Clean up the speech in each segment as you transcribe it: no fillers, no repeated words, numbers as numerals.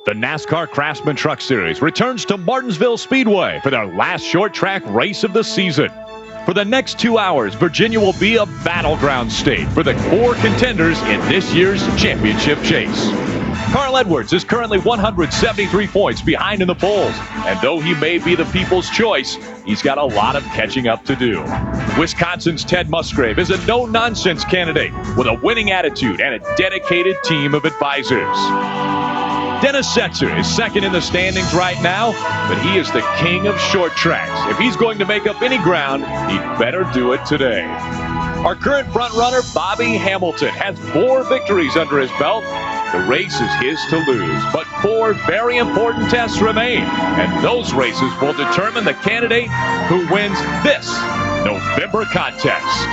The NASCAR Craftsman Truck Series returns to Martinsville Speedway for their last short track race of the season. For the next 2 hours, Virginia will be a battleground state for the 4 contenders in this year's championship chase. Carl Edwards is currently 173 points behind in the polls, and though he may be the people's choice, he's got a lot of catching up to do. Wisconsin's Ted Musgrave is a no-nonsense candidate with a winning attitude and a dedicated team of advisors. Dennis Setzer is second in the standings right now, but he is the king of short tracks. If he's going to make up any ground, he'd better do it today. Our current front runner, Bobby Hamilton, has 4 victories under his belt. The race is his to lose, but 4 very important tests remain, and those races will determine the candidate who wins this November contest.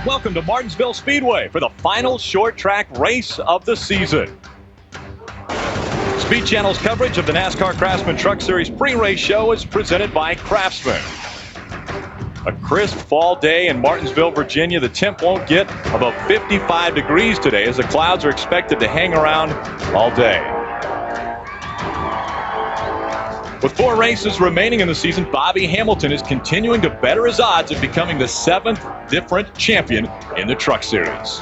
Welcome to Martinsville Speedway for the final short track race of the season. Speed Channel's coverage of the NASCAR Craftsman Truck Series pre-race show is presented by Craftsman. A crisp fall day in Martinsville, Virginia. The temp won't get above 55 degrees today as the clouds are expected to hang around all day. With 4 races remaining in the season, Bobby Hamilton is continuing to better his odds of becoming the 7th different champion in the Truck Series.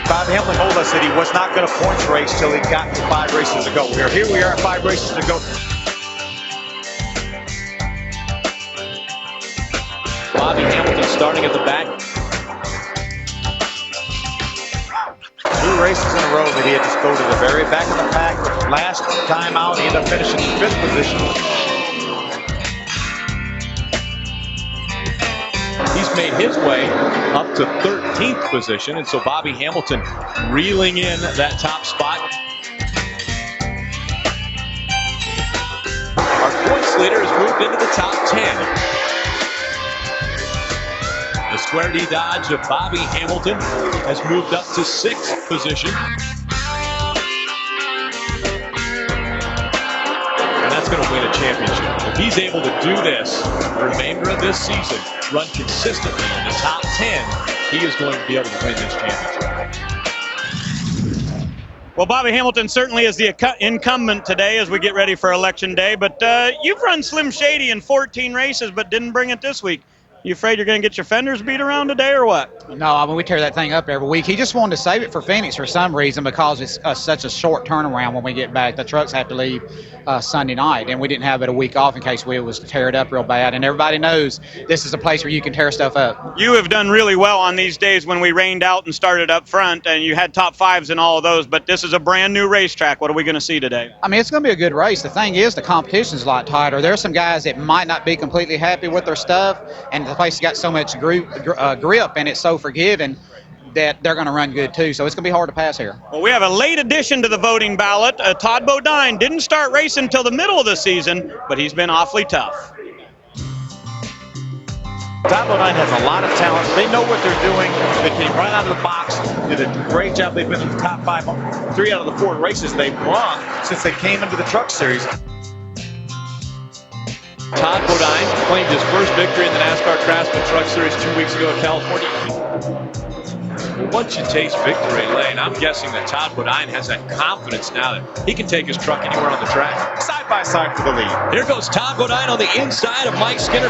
Bobby Hamilton told us that he was not going to points race till he got to 5 races to go. Here we are at 5 races to go. Bobby Hamilton starting at the back. 2 races in a row that he had to go to the very back of the pack. Last time out, he ended up finishing in 5th position. He's made his way up to 13th position, and so Bobby Hamilton reeling in that top spot. Our points leader has moved into the top 10. The Square D Dodge of Bobby Hamilton has moved up to 6th position. And that's going to win a championship. If he's able to do this the remainder of this season, run consistently in the top 10, he is going to be able to win this championship. Well, Bobby Hamilton certainly is the incumbent today as we get ready for Election Day, but you've run Slim Shady in 14 races but didn't bring it this week. You afraid you're going to get your fenders beat around today or what? No, I mean, we tear that thing up every week. He just wanted to save it for Phoenix for some reason because it's such a short turnaround when we get back. The trucks have to leave Sunday night, and we didn't have it a week off in case we was to tear it up real bad. And everybody knows this is a place where you can tear stuff up. You have done really well on these days when we rained out and started up front, and you had top 5s in all of those, but this is a brand new racetrack. What are we going to see today? I mean, it's going to be a good race. The thing is, the competition's a lot tighter. There are some guys that might not be completely happy with their stuff, and the place has got so much grip and it's so forgiving that they're going to run good too. So it's going to be hard to pass here. Well, we have a late addition to the voting ballot. Todd Bodine didn't start racing until the middle of the season, but he's been awfully tough. Todd Bodine has a lot of talent. They know what they're doing. They came right out of the box. Did a great job. They've been in the top 5, 3 out of the 4 races they've won since they came into the Truck Series. Todd Bodine claimed his first victory in the NASCAR Craftsman Truck Series 2 weeks ago in California. Well, once you taste victory lane, I'm guessing that Todd Bodine has that confidence now that he can take his truck anywhere on the track. Side by side for the lead. Here goes Todd Bodine on the inside of Mike Skinner.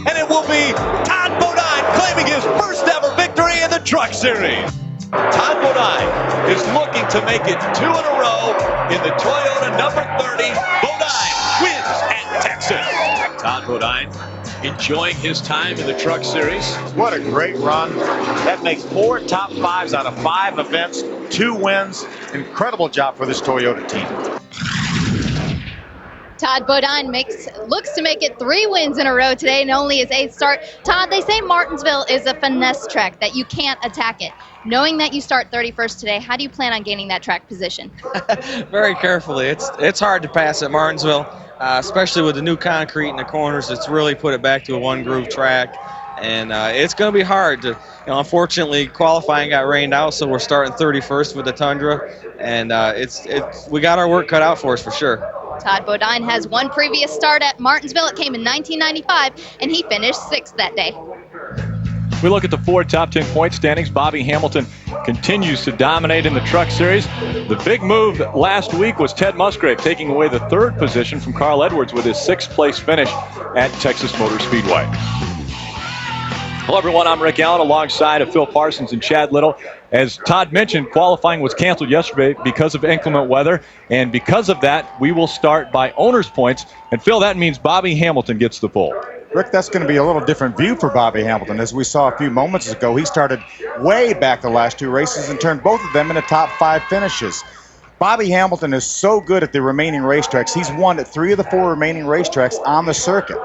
And it will be Todd Bodine claiming his first ever victory in the Truck Series. Todd Bodine is looking to make it 2 in a row in the Toyota number 30. Bodine wins at Texas. Todd Bodine enjoying his time in the Truck Series. What a great run. That makes 4 top 5s out of 5 events, 2 wins. Incredible job for this Toyota team. Todd Bodine looks to make it 3 wins in a row today and only his 8th start. Todd, they say Martinsville is a finesse track, that you can't attack it. Knowing that you start 31st today, how do you plan on gaining that track position? Very carefully. It's hard to pass at Martinsville. especially with the new concrete in the corners. It's really put it back to a one-groove track, and it's going to be hard. Unfortunately, qualifying got rained out, so we're starting 31st with the Tundra, and we got our work cut out for us for sure. Todd Bodine has one previous start at Martinsville. It came in 1995, and he finished 6th that day. We look at the 4 top 10 point standings. Bobby Hamilton continues to dominate in the Truck Series. The big move last week was Ted Musgrave taking away the 3rd position from Carl Edwards with his 6th place finish at Texas Motor Speedway. Hello, everyone. I'm Rick Allen alongside of Phil Parsons and Chad Little. As Todd mentioned, qualifying was canceled yesterday because of inclement weather, and because of that, we will start by owner's points. And Phil, that means Bobby Hamilton gets the pole. Rick, that's going to be a little different view for Bobby Hamilton. As we saw a few moments ago, he started way back the last 2 races and turned both of them into top 5 finishes. Bobby Hamilton is so good at the remaining racetracks. He's won at 3 of the 4 remaining racetracks on the circuit.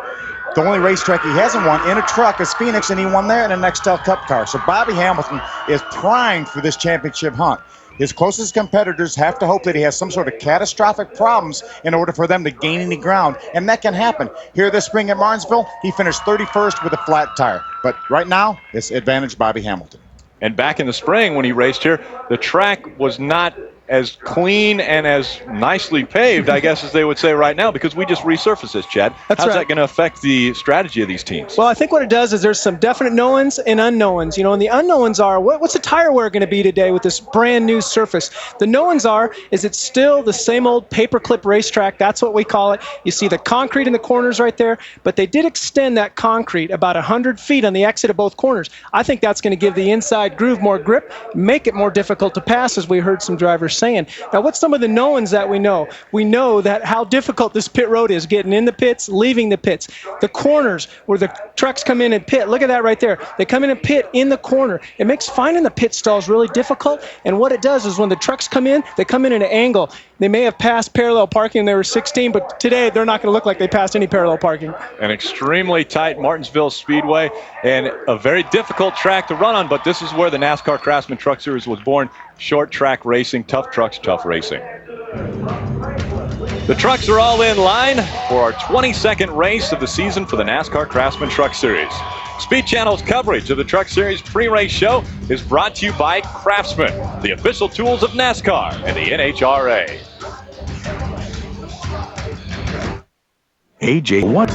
The only racetrack he hasn't won in a truck is Phoenix, and he won there in an Nextel Cup car. So Bobby Hamilton is primed for this championship hunt. His closest competitors have to hope that he has some sort of catastrophic problems in order for them to gain any ground, and that can happen. Here this spring at Martinsville, he finished 31st with a flat tire. But right now, it's advantage Bobby Hamilton. And back in the spring when he raced here, the track was not as clean and as nicely paved, I guess, as they would say right now, because we just resurfaced this, Chad. How's that going to affect the strategy of these teams? Well, I think what it does is there's some definite knowns and unknowns. And the unknowns are, what's the tire wear going to be today with this brand new surface? The knowns is it's still the same old paperclip racetrack. That's what we call it. You see the concrete in the corners right there, but they did extend that concrete about 100 feet on the exit of both corners. I think that's going to give the inside groove more grip, make it more difficult to pass, as we heard some drivers saying. Now, what's some of the knowns that we know? We know that how difficult this pit road is, getting in the pits, leaving the pits. The corners where the trucks come in and pit, look at that right there. They come in and pit in the corner. It makes finding the pit stalls really difficult, and what it does is when the trucks come in, they come in at an angle. They may have passed parallel parking when they were 16, but today they're not going to look like they passed any parallel parking. An extremely tight Martinsville Speedway and a very difficult track to run on, but this is where the NASCAR Craftsman Truck Series was born. Short track racing, tough trucks, tough racing. The trucks are all in line for our 22nd race of the season for the NASCAR Craftsman Truck Series. Speed Channel's coverage of the Truck Series pre-race show is brought to you by Craftsman, the official tools of NASCAR and the NHRA. AJ, what?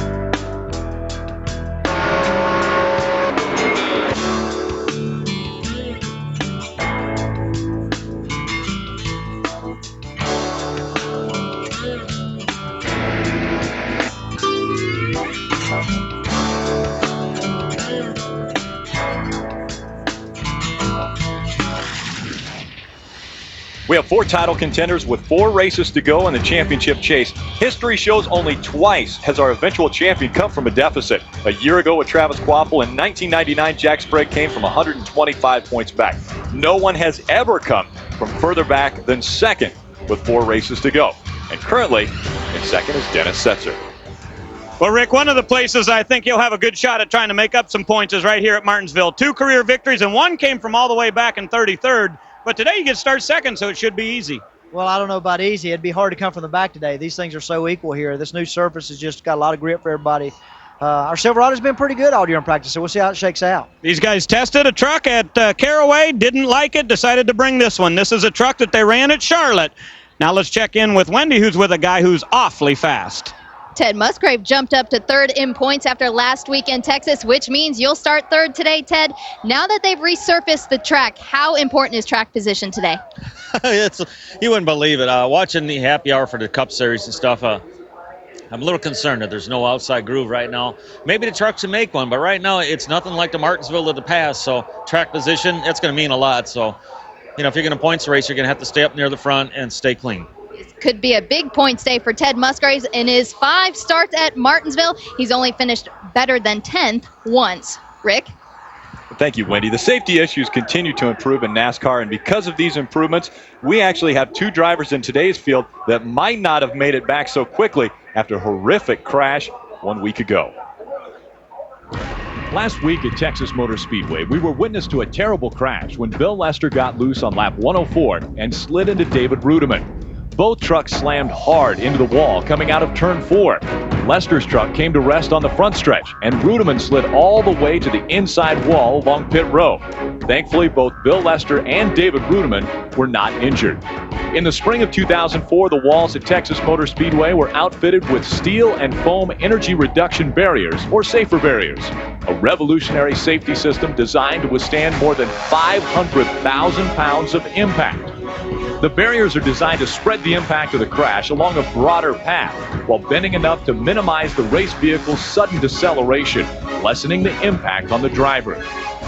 We have 4 title contenders with 4 races to go in the championship chase. History shows only twice has our eventual champion come from a deficit. A year ago with Travis Kvapil, in 1999, Jack Sprague came from 125 points back. No one has ever come from further back than second with 4 races to go. And currently, in second is Dennis Setzer. Well, Rick, one of the places I think you'll have a good shot at trying to make up some points is right here at Martinsville. 2 career victories, and one came from all the way back in 33rd. But today you get to start second, so it should be easy. Well, I don't know about easy. It'd be hard to come from the back today. These things are so equal here. This new surface has just got a lot of grip for everybody. Our Silverado's been pretty good all year in practice, so we'll see how it shakes out. These guys tested a truck at Caraway, didn't like it, decided to bring this one. This is a truck that they ran at Charlotte. Now let's check in with Wendy, who's with a guy who's awfully fast. Ted Musgrave jumped up to 3rd in points after last week in Texas, which means you'll start 3rd today, Ted. Now that they've resurfaced the track, how important is track position today? You wouldn't believe it. Watching the happy hour for the Cup Series and stuff, I'm a little concerned that there's no outside groove right now. Maybe the trucks can make one, but right now it's nothing like the Martinsville of the past. So track position, it's going to mean a lot. So, if you're going to points race, you're going to have to stay up near the front and stay clean. Could be a big points day for Ted Musgrave. In his 5 starts at Martinsville, he's only finished better than 10th once. Rick? Thank you, Wendy. The safety issues continue to improve in NASCAR, and because of these improvements, we actually have 2 drivers in today's field that might not have made it back so quickly after a horrific crash 1 week ago. Last week at Texas Motor Speedway, we were witness to a terrible crash when Bill Lester got loose on lap 104 and slid into David Rudiman. both trucks slammed hard into the wall coming out of turn 4. Lester's truck came to rest on the front stretch, and Rudeman slid all the way to the inside wall along pit row. Thankfully, both Bill Lester and David Rudeman were not injured. In the spring of 2004, the walls at Texas Motor Speedway were outfitted with steel and foam energy reduction barriers, or safer barriers, a revolutionary safety system designed to withstand more than 500,000 pounds of impact. The barriers are designed to spread the impact of the crash along a broader path while bending enough to minimize the race vehicle's sudden deceleration, lessening the impact on the driver.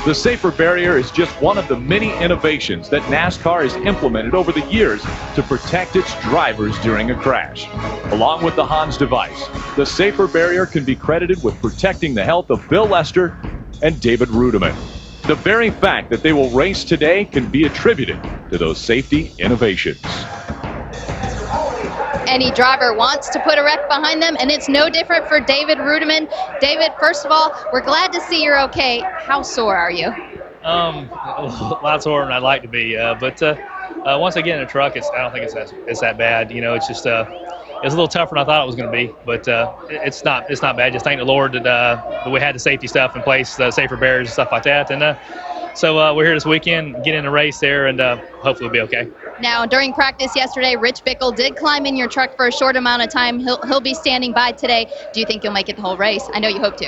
The safer barrier is just one of the many innovations that NASCAR has implemented over the years to protect its drivers during a crash. Along with the Hans device, the safer barrier can be credited with protecting the health of Bill Lester and David Rudeman. The very fact that they will race today can be attributed to those safety innovations. Any driver wants to put a wreck behind them, and it's no different for David Rudeman. David, first of all, we're glad to see you're okay. How sore are you? A lot sorer than I'd like to be, but once I get in a truck, I don't think it's that bad. You know, it's just it's a little tougher than I thought it was going to be, but it's not bad. Just thank the Lord that we had the safety stuff in place, the safer barriers and stuff like that, and so we're here this weekend, get in a race there, and hopefully we'll be okay. Now, during practice yesterday, Rich Bickle did climb in your truck for a short amount of time. He'll be standing by today. Do you think you'll make it the whole race? I know you hope to.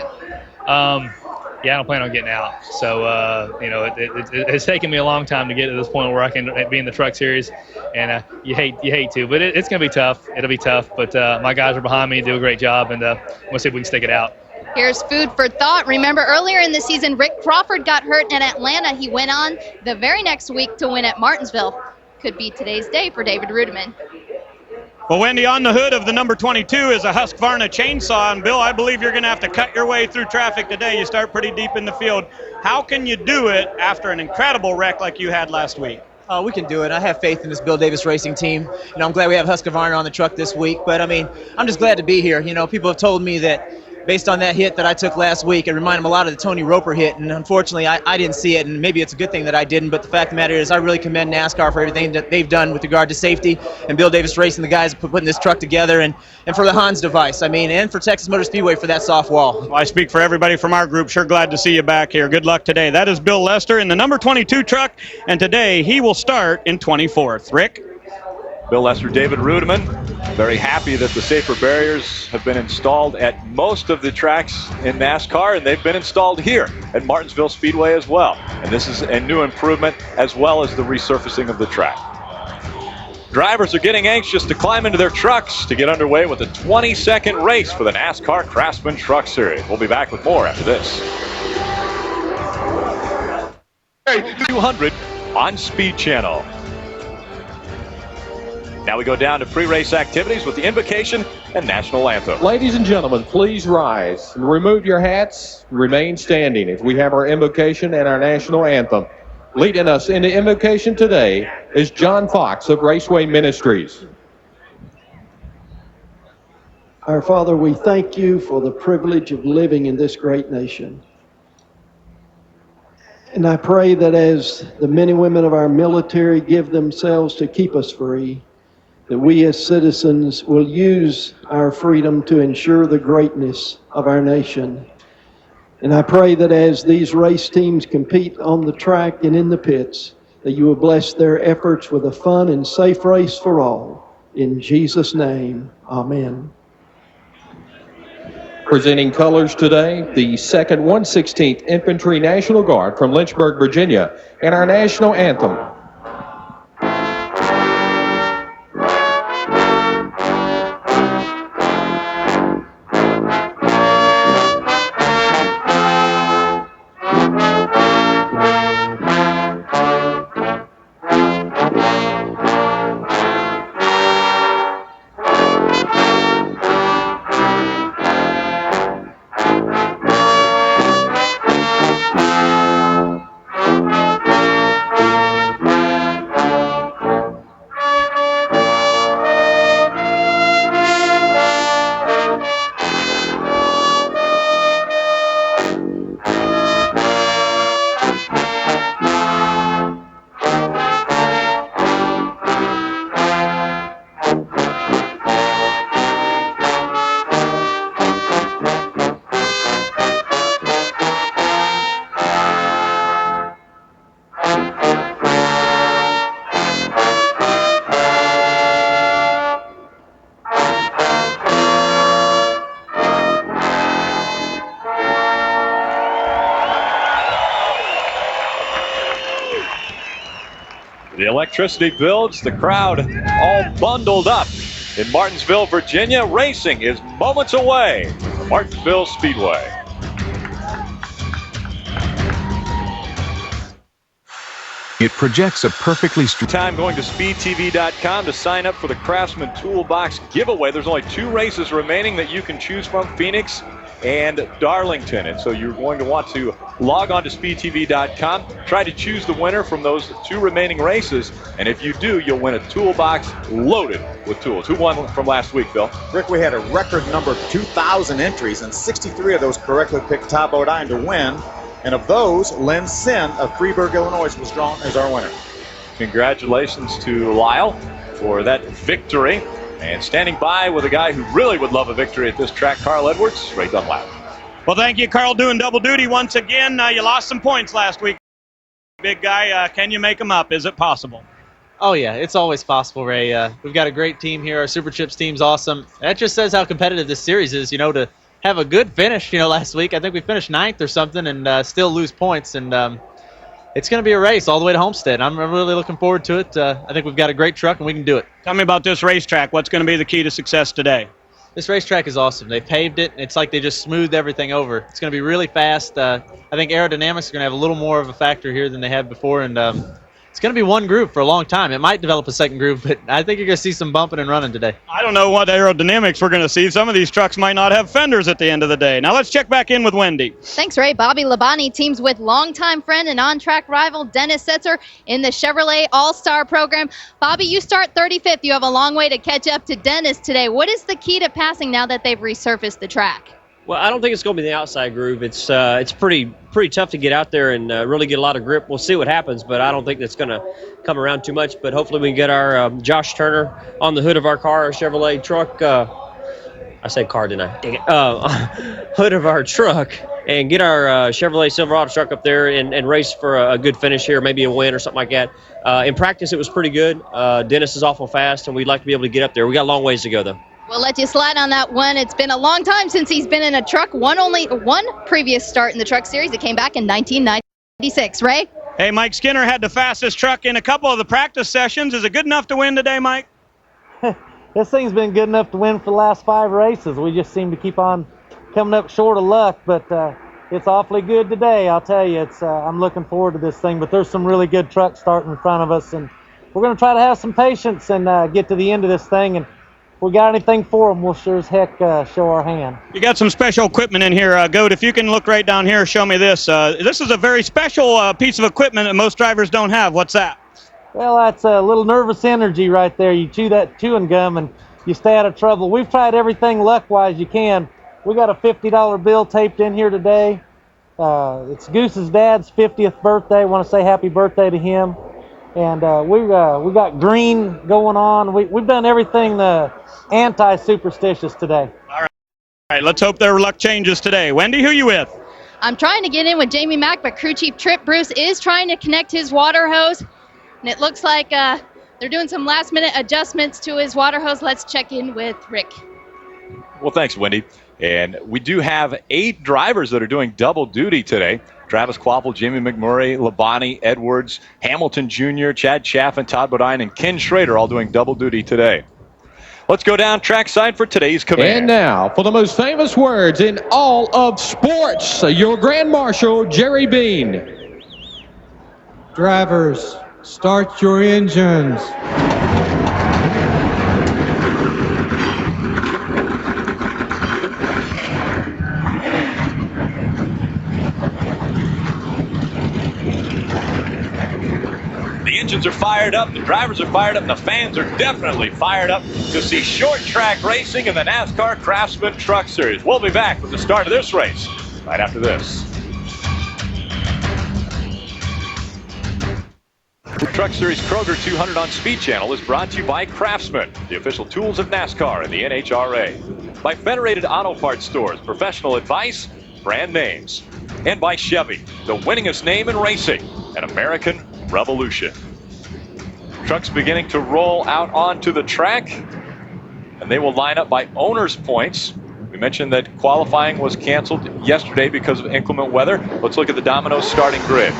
Yeah, I don't plan on getting out. So, you know, it's taken me a long time to get to this point where I can be in the truck series, and you hate to, but it's going to be tough. It'll be tough, but my guys are behind me, do a great job, and we'll see if we can stick it out. Here's food for thought. Remember, earlier in the season, Rick Crawford got hurt in Atlanta. He went on the very next week to win at Martinsville. Could be today's day for David Rudeman. Well, Wendy, on the hood of the number 22 is a Husqvarna chainsaw. And, Bill, I believe you're going to have to cut your way through traffic today. You start pretty deep in the field. How can you do it after an incredible wreck like you had last week? We can do it. I have faith in this Bill Davis racing team. You know, I'm glad we have Husqvarna on the truck this week. But, I mean, I'm just glad to be here. You know, people have told me that based on that hit that I took last week, it reminded them a lot of the Tony Roper hit, and unfortunately I didn't see it, and maybe it's a good thing that I didn't, but the fact of the matter is I really commend NASCAR for everything that they've done with regard to safety, and Bill Davis Racing, the guys putting this truck together, and for the Hans device, I mean, and for Texas Motor Speedway for that soft wall. Well, I speak for everybody from our group. Sure glad to see you back here. Good luck today. That is Bill Lester in the number 22 truck, and today he will start in 24th. Rick? Bill Lester, David Rudeman, very happy that the safer barriers have been installed at most of the tracks in NASCAR, and they've been installed here at Martinsville Speedway as well. And this is a new improvement as well as the resurfacing of the track. Drivers are getting anxious to climb into their trucks to get underway with the 22nd race for the NASCAR Craftsman Truck Series. We'll be back with more after this. 200 on Speed Channel. Now we go down to pre-race activities with the invocation and national anthem. Ladies and gentlemen, please rise and remove your hats. Remain standing as we have our invocation and our national anthem. Leading us in the invocation today is John Fox of Raceway Ministries. Our Father, we thank you for the privilege of living in this great nation. And I pray that as the men and women of our military give themselves to keep us free, that we as citizens will use our freedom to ensure the greatness of our nation. And I pray that as these race teams compete on the track and in the pits, that you will bless their efforts with a fun and safe race for all. In Jesus' name, amen. Presenting colors today, the 2nd 116th Infantry National Guard from Lynchburg, Virginia, and our national anthem. electricity builds, the crowd all bundled up in Martinsville, Virginia. Racing is moments away from Martinsville Speedway. It projects a perfectly straight time going to speedtv.com to sign up for the Craftsman Toolbox giveaway. There's only 2 races remaining that you can choose from, Phoenix and Darlington. And so you're going to want to log on to speedtv.com, try to choose the winner from those 2 remaining races. And if you do, you'll win a toolbox loaded with tools. Who won from last week, Bill? Rick, we had a record number of 2,000 entries, and 63 of those correctly picked Todd Bodine to win. And of those, Lynn Sin of Freeburg, Illinois, was drawn as our winner. Congratulations to Lyle for that victory. And standing by with a guy who really would love a victory at this track, Carl Edwards, Ray Dunlap. Well, thank you, Carl, doing double duty once again. You lost some points last week. Big guy, can you make them up? Is it possible? Oh, yeah, it's always possible, Ray. We've got a great team here. Our Super Chips team's awesome. That just says how competitive this series is, to have a good finish, last week. I think we finished 9th or something and still lose points. And it's going to be a race all the way to Homestead. I'm really looking forward to it. I think we've got a great truck and we can do it. Tell me about this racetrack. What's going to be the key to success today? This racetrack is awesome. They paved it. It's like they just smoothed everything over. It's going to be really fast. I think aerodynamics are going to have a little more of a factor here than they had before. And it's going to be one groove for a long time. It might develop a second groove, but I think you're going to see some bumping and running today. I don't know what aerodynamics we're going to see. Some of these trucks might not have fenders at the end of the day. Now let's check back in with Wendy. Thanks, Ray. Bobby Labonte teams with longtime friend and on-track rival Dennis Setzer in the Chevrolet All-Star program. Bobby, you start 35th. You have a long way to catch up to Dennis today. What is the key to passing now that they've resurfaced the track? Well, I don't think it's going to be the outside groove. It's pretty tough to get out there and really get a lot of grip. We'll see what happens, but I don't think that's going to come around too much. But hopefully we can get our Josh Turner on the hood of our car, our Chevrolet truck. I said car, didn't I? Dang it. Hood of our truck and get our Chevrolet Silverado truck up there and race for a good finish here, maybe a win or something like that. In practice, it was pretty good. Dennis is awful fast, and we'd like to be able to get up there. We got a long ways to go, though. We'll let you slide on that one. It's been a long time since he's been in a truck. Only one previous start in the truck series. It came back in 1996. Ray? Hey, Mike Skinner had the fastest truck in a couple of the practice sessions. Is it good enough to win today, Mike? This thing's been good enough to win for the last 5 races. We just seem to keep on coming up short of luck, but it's awfully good today. I'll tell you, I'm looking forward to this thing, but there's some really good trucks starting in front of us, and we're going to try to have some patience and get to the end of this thing. And if we got anything for them, we'll sure as heck show our hand. You got some special equipment in here, Goat. If you can look right down here, show me this. This is a very special piece of equipment that most drivers don't have. What's that? Well, that's a little nervous energy right there. You chew that chewing gum and you stay out of trouble. We've tried everything luck-wise you can. We got a $50 bill taped in here today. It's Goose's dad's 50th birthday. I want to say happy birthday to him. And we got green going on. We've done everything the anti-superstitious today. All right, let's hope their luck changes today. Wendy, who you with? I'm trying to get in with Jamie Mack, but crew chief Trip Bruce is trying to connect his water hose. And it looks like they're doing some last-minute adjustments to his water hose. Let's check in with Rick. Well, thanks, Wendy. And we do have 8 drivers that are doing double duty today. Travis Quapple, Jamie McMurray, Labonte, Edwards, Hamilton Jr., Chad Chaffin, Todd Bodine, and Ken Schrader all doing double duty today. Let's go down trackside for today's command. And now, for the most famous words in all of sports, your Grand Marshal, Jerry Bean. Drivers, start your engines. The engines are fired up, the drivers are fired up, and the fans are definitely fired up to see short track racing in the NASCAR Craftsman Truck Series. We'll be back with the start of this race right after this. Truck Series Kroger 200 on Speed Channel is brought to you by Craftsman, the official tools of NASCAR and the NHRA. By Federated Auto Parts Stores, professional advice, brand names. And by Chevy, the winningest name in racing, an American revolution. Trucks beginning to roll out onto the track, and they will line up by owner's points. We mentioned that qualifying was canceled yesterday because of inclement weather. Let's look at the Domino's starting grid.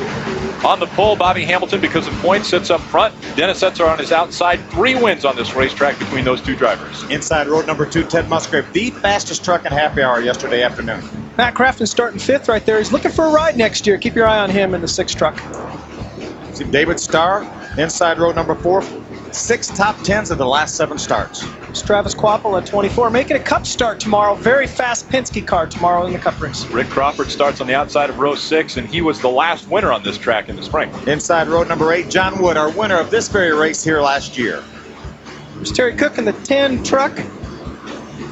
On the pole, Bobby Hamilton, because of points, sits up front. Dennis Setzer on his outside. 3 wins on this racetrack between those 2 drivers. Inside road number 2, Ted Musgrave, the fastest truck in happy hour yesterday afternoon. Matt Craftsman starting 5th right there. He's looking for a ride next year. Keep your eye on him in the 6 truck. See David Starr, inside road number 4. 6 top 10s of the last 7 starts. It's Travis Quapple at 24, making a Cup start tomorrow. Very fast Penske car tomorrow in the Cup race. Rick Crawford starts on the outside of row 6, and he was the last winner on this track in the spring. Inside road number 8, John Wood, our winner of this very race here last year. There's Terry Cook in the 10 truck.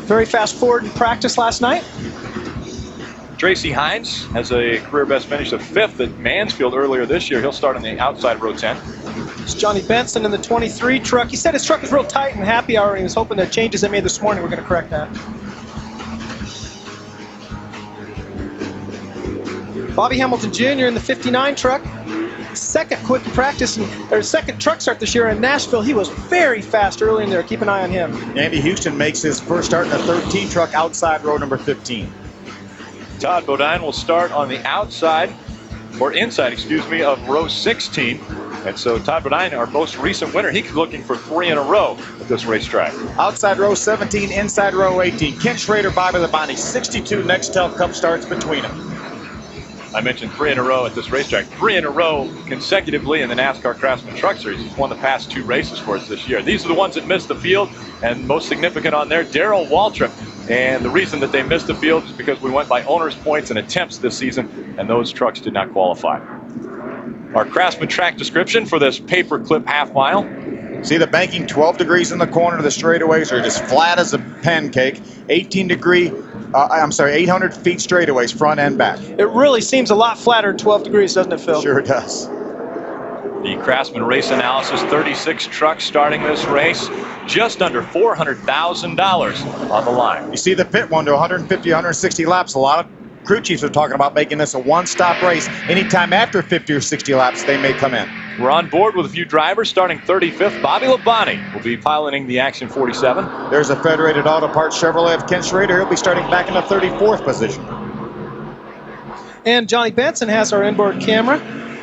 Very fast Ford in practice last night. Tracy Hines has a career best finish of 5th at Mansfield earlier this year. He'll start on the outside of row 10. It's Johnny Benson in the 23 truck. He said his truck was real tight in happy hour, and he was hoping the changes they made this morning were going to correct that. Bobby Hamilton Jr. in the 59 truck. Second quick practice, or second truck start this year in Nashville. He was very fast early in there. Keep an eye on him. Andy Houston makes his first start in the 13 truck outside row number 15. Todd Bodine will start on the outside, or inside, of row 16. And so Todd Bodine, our most recent winner, he's looking for 3 in a row at this racetrack. Outside row 17, inside row 18. Ken Schrader, Bobby Labonte, 62 Nextel Cup starts between them. I mentioned 3 in a row at this racetrack. 3 in a row consecutively in the NASCAR Craftsman Truck Series. He's won the past 2 races for us this year. These are the ones that missed the field, and most significant on there, Darrell Waltrip. And the reason that they missed the field is because we went by owner's points and attempts this season, and those trucks did not qualify. Our Craftsman track description for this paperclip half mile. See the banking, 12 degrees in the corner. The straightaways are just flat as a pancake. 800 feet straightaways, front and back. It really seems a lot flatter at 12 degrees, doesn't it, Phil? Sure it does. The Craftsman Race Analysis 36 trucks starting this race, just under $400,000 on the line. You see the pit one to 150, 160 laps. A lot of crew chiefs are talking about making this a one-stop race. Anytime after 50 or 60 laps, they may come in. We're on board with a few drivers. Starting 35th, Bobby Labonte will be piloting the Action 47. There's a Federated Auto Parts Chevrolet of Ken Schrader. He'll be starting back in the 34th position. And Johnny Benson has our inboard camera.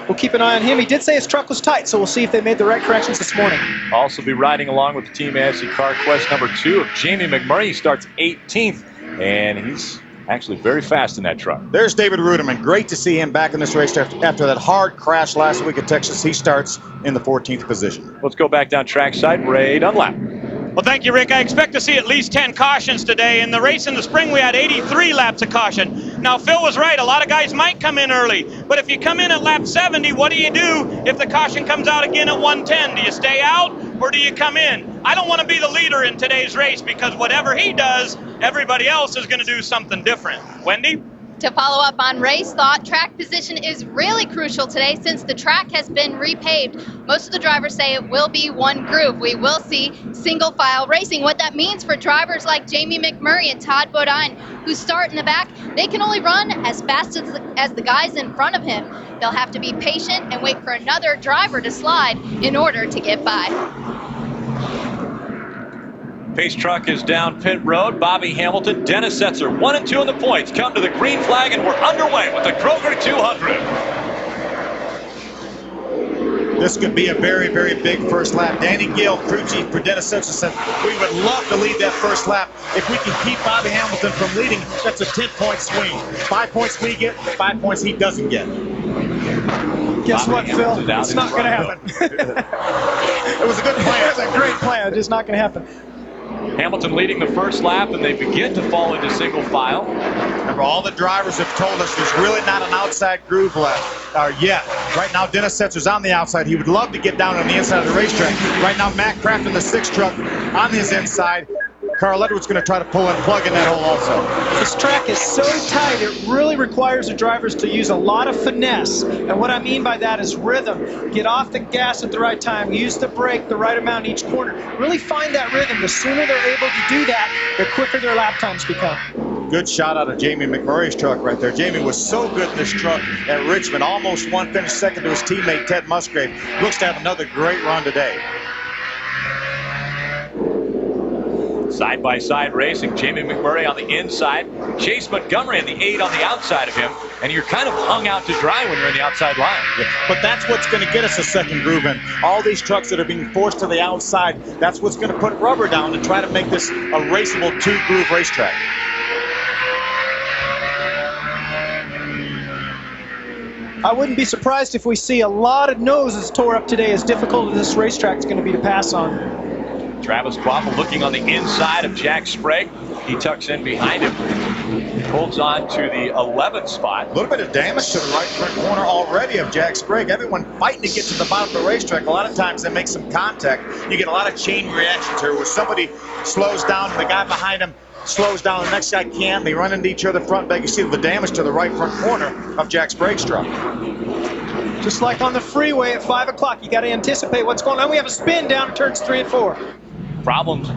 We'll keep an eye on him. He did say his truck was tight, so we'll see if they made the right corrections this morning. Also be riding along with the Team AFC Car Quest number 2 of Jamie McMurray. He starts 18th, and he's actually very fast in that truck. There's David Ruderman. Great to see him back in this race after that hard crash last week at Texas. He starts in the 14th position. Let's go back down trackside. Ray Dunlap. Well, thank you, Rick. I expect to see at least 10 cautions today. In the race in the spring, we had 83 laps of caution. Now, Phil was right. A lot of guys might come in early. But if you come in at lap 70, what do you do if the caution comes out again at 110? Do you stay out or do you come in? I don't want to be the leader in today's race because whatever he does, everybody else is going to do something different. Wendy? To follow up on race thought, track position is really crucial today since the track has been repaved. Most of the drivers say it will be one groove. We will see single file racing. What that means for drivers like Jamie McMurray and Todd Bodine, who start in the back, they can only run as fast as the guys in front of him. They'll have to be patient and wait for another driver to slide in order to get by. Pace truck is down pit road. Bobby Hamilton, Dennis Setzer, 1 and 2 in the points. Come to the green flag, and we're underway with the Kroger 200. This could be a very, very big first lap. Danny Gill, crew chief for Dennis Setzer, said we would love to lead that first lap. If we can keep Bobby Hamilton from leading, that's a 10-point swing. 5 points we get, 5 points he doesn't get. Guess what, Phil? It's not going to happen. It was a good plan. It was a great plan. It's just not going to happen. Hamilton leading the first lap, and they begin to fall into single file. Remember, all the drivers have told us there's really not an outside groove left yet. Right now, Dennis Setzer's on the outside. He would love to get down on the inside of the racetrack. Right now, Matt Kraft in the 6 truck on his inside. Carl Edwards going to try to pull and plug in that hole also. This track is so tight, it really requires the drivers to use a lot of finesse. And what I mean by that is rhythm. Get off the gas at the right time. Use the brake the right amount in each corner. Really find that rhythm. The sooner they're able to do that, the quicker their lap times become. Good shot out of Jamie McMurray's truck right there. Jamie was so good in this truck at Richmond. Almost won, finished second to his teammate Ted Musgrave. Looks to have another great run today. Side-by-side racing. Jamie McMurray on the inside. Chase Montgomery in the 8 on the outside of him, and you're kind of hung out to dry when you're in the outside line. Yeah, but that's what's going to get us a second groove in. All these trucks that are being forced to the outside, that's what's going to put rubber down to try to make this a raceable 2-groove racetrack. I wouldn't be surprised if we see a lot of noses tore up today, as difficult as this racetrack is going to be to pass on. Travis Quaffle looking on the inside of Jack Sprague. He tucks in behind him. Holds on to the 11th spot. A little bit of damage to the right front corner already of Jack Sprague. Everyone fighting to get to the bottom of the racetrack. A lot of times they make some contact. You get a lot of chain reactions here where somebody slows down and the guy behind him slows down, the next guy can. They run into each other front back. You see the damage to the right front corner of Jack Sprague's truck. Just like on the freeway at 5 o'clock, you got to anticipate what's going on. We have a spin down turns 3 and 4. Problems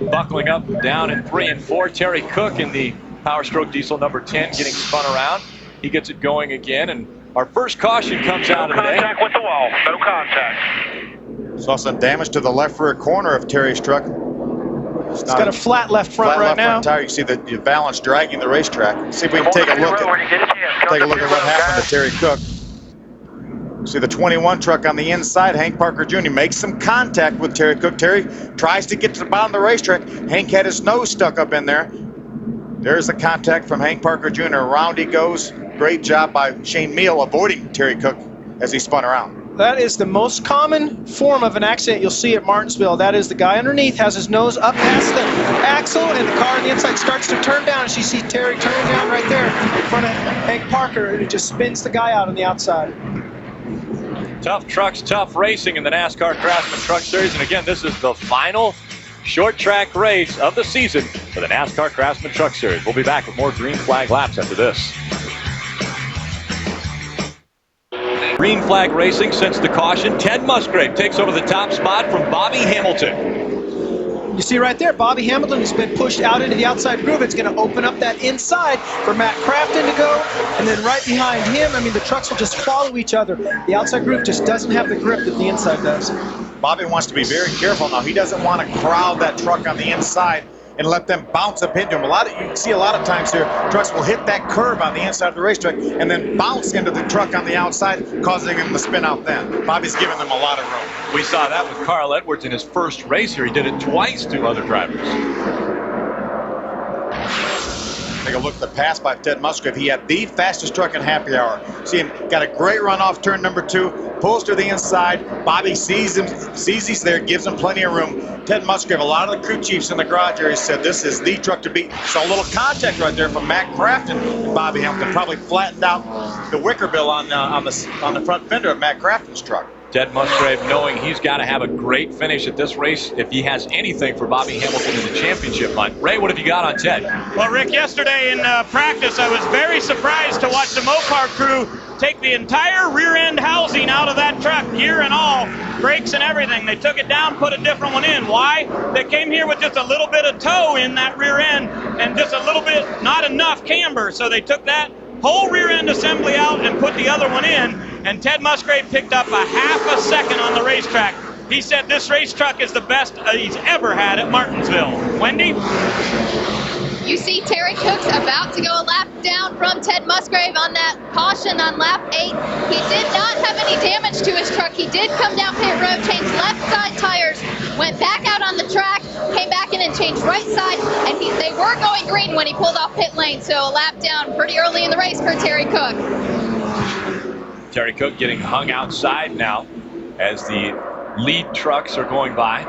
buckling up down in 3 and 4. Terry Cook in the Power Stroke Diesel number 10 getting spun around. He gets it going again, and our first caution comes out of the day. No contact with the wall. No contact. Saw some damage to the left rear corner of Terry's truck. It's got a flat left front right now. Front tire. You see the balance dragging the racetrack. See if we can take a look at what happened to Terry Cook. See the 21 truck on the inside. Hank Parker Jr. makes some contact with Terry Cook. Terry tries to get to the bottom of the racetrack. Hank had his nose stuck up in there. There's the contact from Hank Parker Jr. Around he goes. Great job by Shane Meal avoiding Terry Cook as he spun around. That is the most common form of an accident you'll see at Martinsville. That is the guy underneath has his nose up past the axle, and the car on the inside starts to turn down. And you see Terry turn down right there in front of Hank Parker, and it just spins the guy out on the outside. Tough trucks, tough racing in the NASCAR Craftsman Truck Series. And again, this is the final short track race of the season for the NASCAR Craftsman Truck Series. We'll be back with more green flag laps after this. Green flag racing since the caution. Ted Musgrave takes over the top spot from Bobby Hamilton. You see right there, Bobby Hamilton has been pushed out into the outside groove. It's going to open up that inside for Matt Crafton to go. And then right behind him, I mean, the trucks will just follow each other. The outside groove just doesn't have the grip that the inside does. Bobby wants to be very careful now. He doesn't want to crowd that truck on the inside and let them bounce up into him. You see a lot of times here, trucks will hit that curve on the inside of the racetrack and then bounce into the truck on the outside, causing him to spin out then. Bobby's giving them a lot of room. We saw that with Carl Edwards in his first race here. He did it twice to other drivers. Take a look at the pass by Ted Musgrave. He had the fastest truck in happy hour. See him, got a great run off turn number 2, pulls to the inside. Bobby sees him, sees he's there, gives him plenty of room. Ted Musgrave, a lot of the crew chiefs in the garage area said this is the truck to beat. So a little contact right there from Matt Crafton and Bobby Hamilton. Probably flattened out the wicker bill on the front fender of Matt Crafton's truck. Ted Musgrave knowing he's got to have a great finish at this race if he has anything for Bobby Hamilton in the championship hunt. Ray, what have you got on Ted? Well, Rick, yesterday in practice, I was very surprised to watch the Mopar crew take the entire rear end housing out of that truck, gear and all, brakes and everything. They took it down, put a different one in. Why? They came here with just a little bit of toe in that rear end and just a little bit, not enough camber. So they took that whole rear end assembly out and put the other one in, and Ted Musgrave picked up a half a second on the racetrack. He said this race truck is the best he's ever had at Martinsville. Wendy? You see Terry Cook's about to go a lap down from Ted Musgrave on that caution on lap 8. He did not have any damage to his truck. He did come down pit road, changed left side tires, went back out on the track, came back in and changed right side, and they were going green when he pulled off pit lane, so a lap down pretty early in the race for Terry Cook. Terry Cook getting hung outside now as the lead trucks are going by.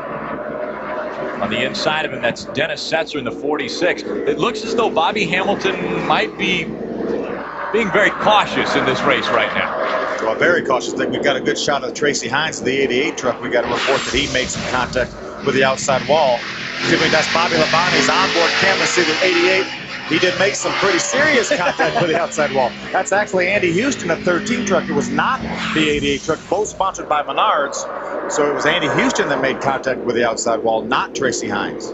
On the inside of him, that's Dennis Setzer in the 46. It looks as though Bobby Hamilton might be being very cautious in this race right now. Well, very cautious. I think we've got a good shot of Tracy Hines, the 88 truck. We got a report that he made some contact with the outside wall. Excuse me, that's Bobby Labonte's onboard camera. See the 88. He did make some pretty serious contact with the outside wall. That's actually Andy Houston, the 13 truck. It was not the 88 truck, both sponsored by Menards. So it was Andy Houston that made contact with the outside wall, not Tracy Hines.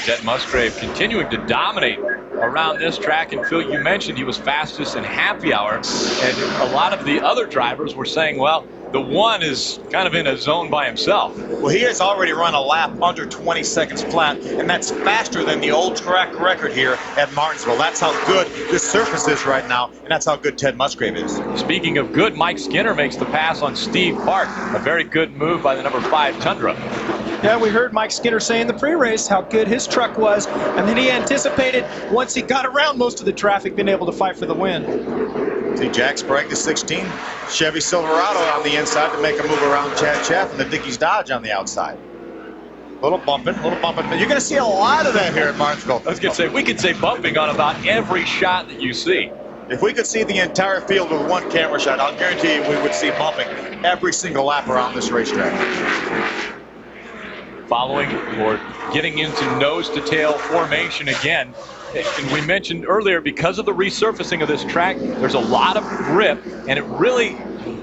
Ted Musgrave continuing to dominate around this track. And Phil, you mentioned he was fastest in happy hour. And a lot of the other drivers were saying, well, The one is kind of in a zone by himself. Well, he has already run a lap under 20 seconds flat, and that's faster than the old track record here at Martinsville. That's how good this surface is right now, and that's how good Ted Musgrave is. Speaking of good, Mike Skinner makes the pass on Steve Park. A very good move by the number 5 Tundra. Yeah, we heard Mike Skinner say in the pre-race how good his truck was, and then he anticipated once he got around most of the traffic, being able to fight for the win. See Jack Sprague, the 16 Chevy Silverado on the inside to make a move around Chad Chaff and the Dickies Dodge on the outside. Little bumping. You're going to see a lot of that here at Martinsville. I was going to say, we could say bumping on about every shot that you see. If we could see the entire field with one camera shot, I'll guarantee you we would see bumping every single lap around this racetrack. Following or getting into nose-to-tail formation again. And we mentioned earlier, because of the resurfacing of this track, there's a lot of grip, and it really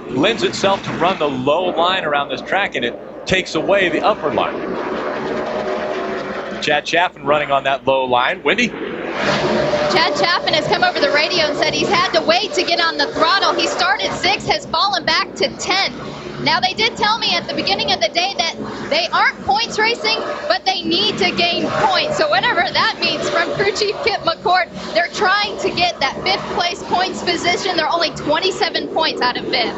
lends itself to run the low line around this track, and it takes away the upper line. Chad Chaffin running on that low line. Wendy? Chad Chaffin has come over the radio and said he's had to wait to get on the throttle. He started 6, has fallen back to 10. Now, they did tell me at the beginning of the day that they aren't points racing, but they need to gain points. So whatever that means from crew chief Kip McCourt, they're trying to get that 5th place points position. They're only 27 points out of 5th.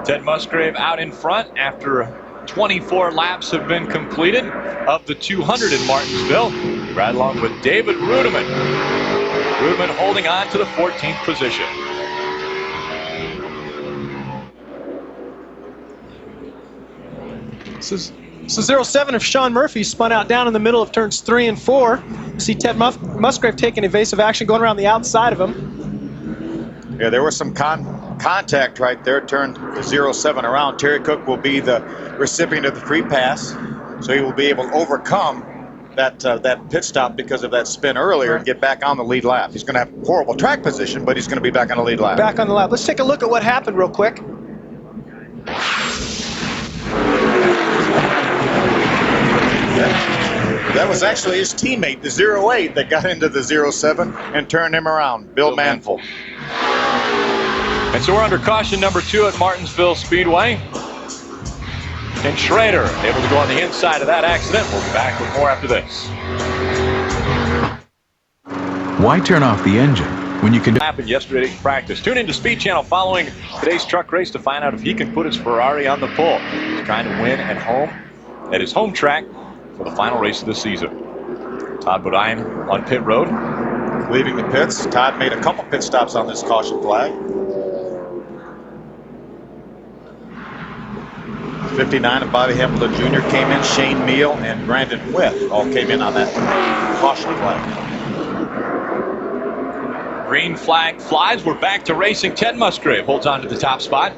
Ted Musgrave out in front after 24 laps have been completed of the 200 in Martinsville, right along with David Rudeman. Rudeman holding on to the 14th position. So 07 of Sean Murphy spun out down in the middle of turns 3 and 4. You see Ted Musgrave taking evasive action, going around the outside of him. Yeah, there was some contact right there. Turned 07 around. Terry Cook will be the recipient of the free pass, so he will be able to overcome that pit stop because of that spin earlier and get back on the lead lap. He's going to have horrible track position, but he's going to be back on the lead lap. Back on the lap. Let's take a look at what happened real quick. That was actually his teammate, the 08, that got into the 07 and turned him around, Bill Manful. And so we're under caution number 2 at Martinsville Speedway. And Schrader able to go on the inside of that accident. We'll be back with more after this. Why turn off the engine when you can do... Happened yesterday at practice. Tune into Speed Channel following today's truck race to find out if he can put his Ferrari on the pole. He's trying to win at home, at his home track for the final race of the season. Todd Bodine on pit road. Leaving the pits. Todd made a couple pit stops on this caution flag. 59 of Bobby Hamilton Jr. came in. Shane Meal and Brandon Wyeth all came in on that caution flag. Green flag flies. We're back to racing. Ted Musgrave holds on to the top spot.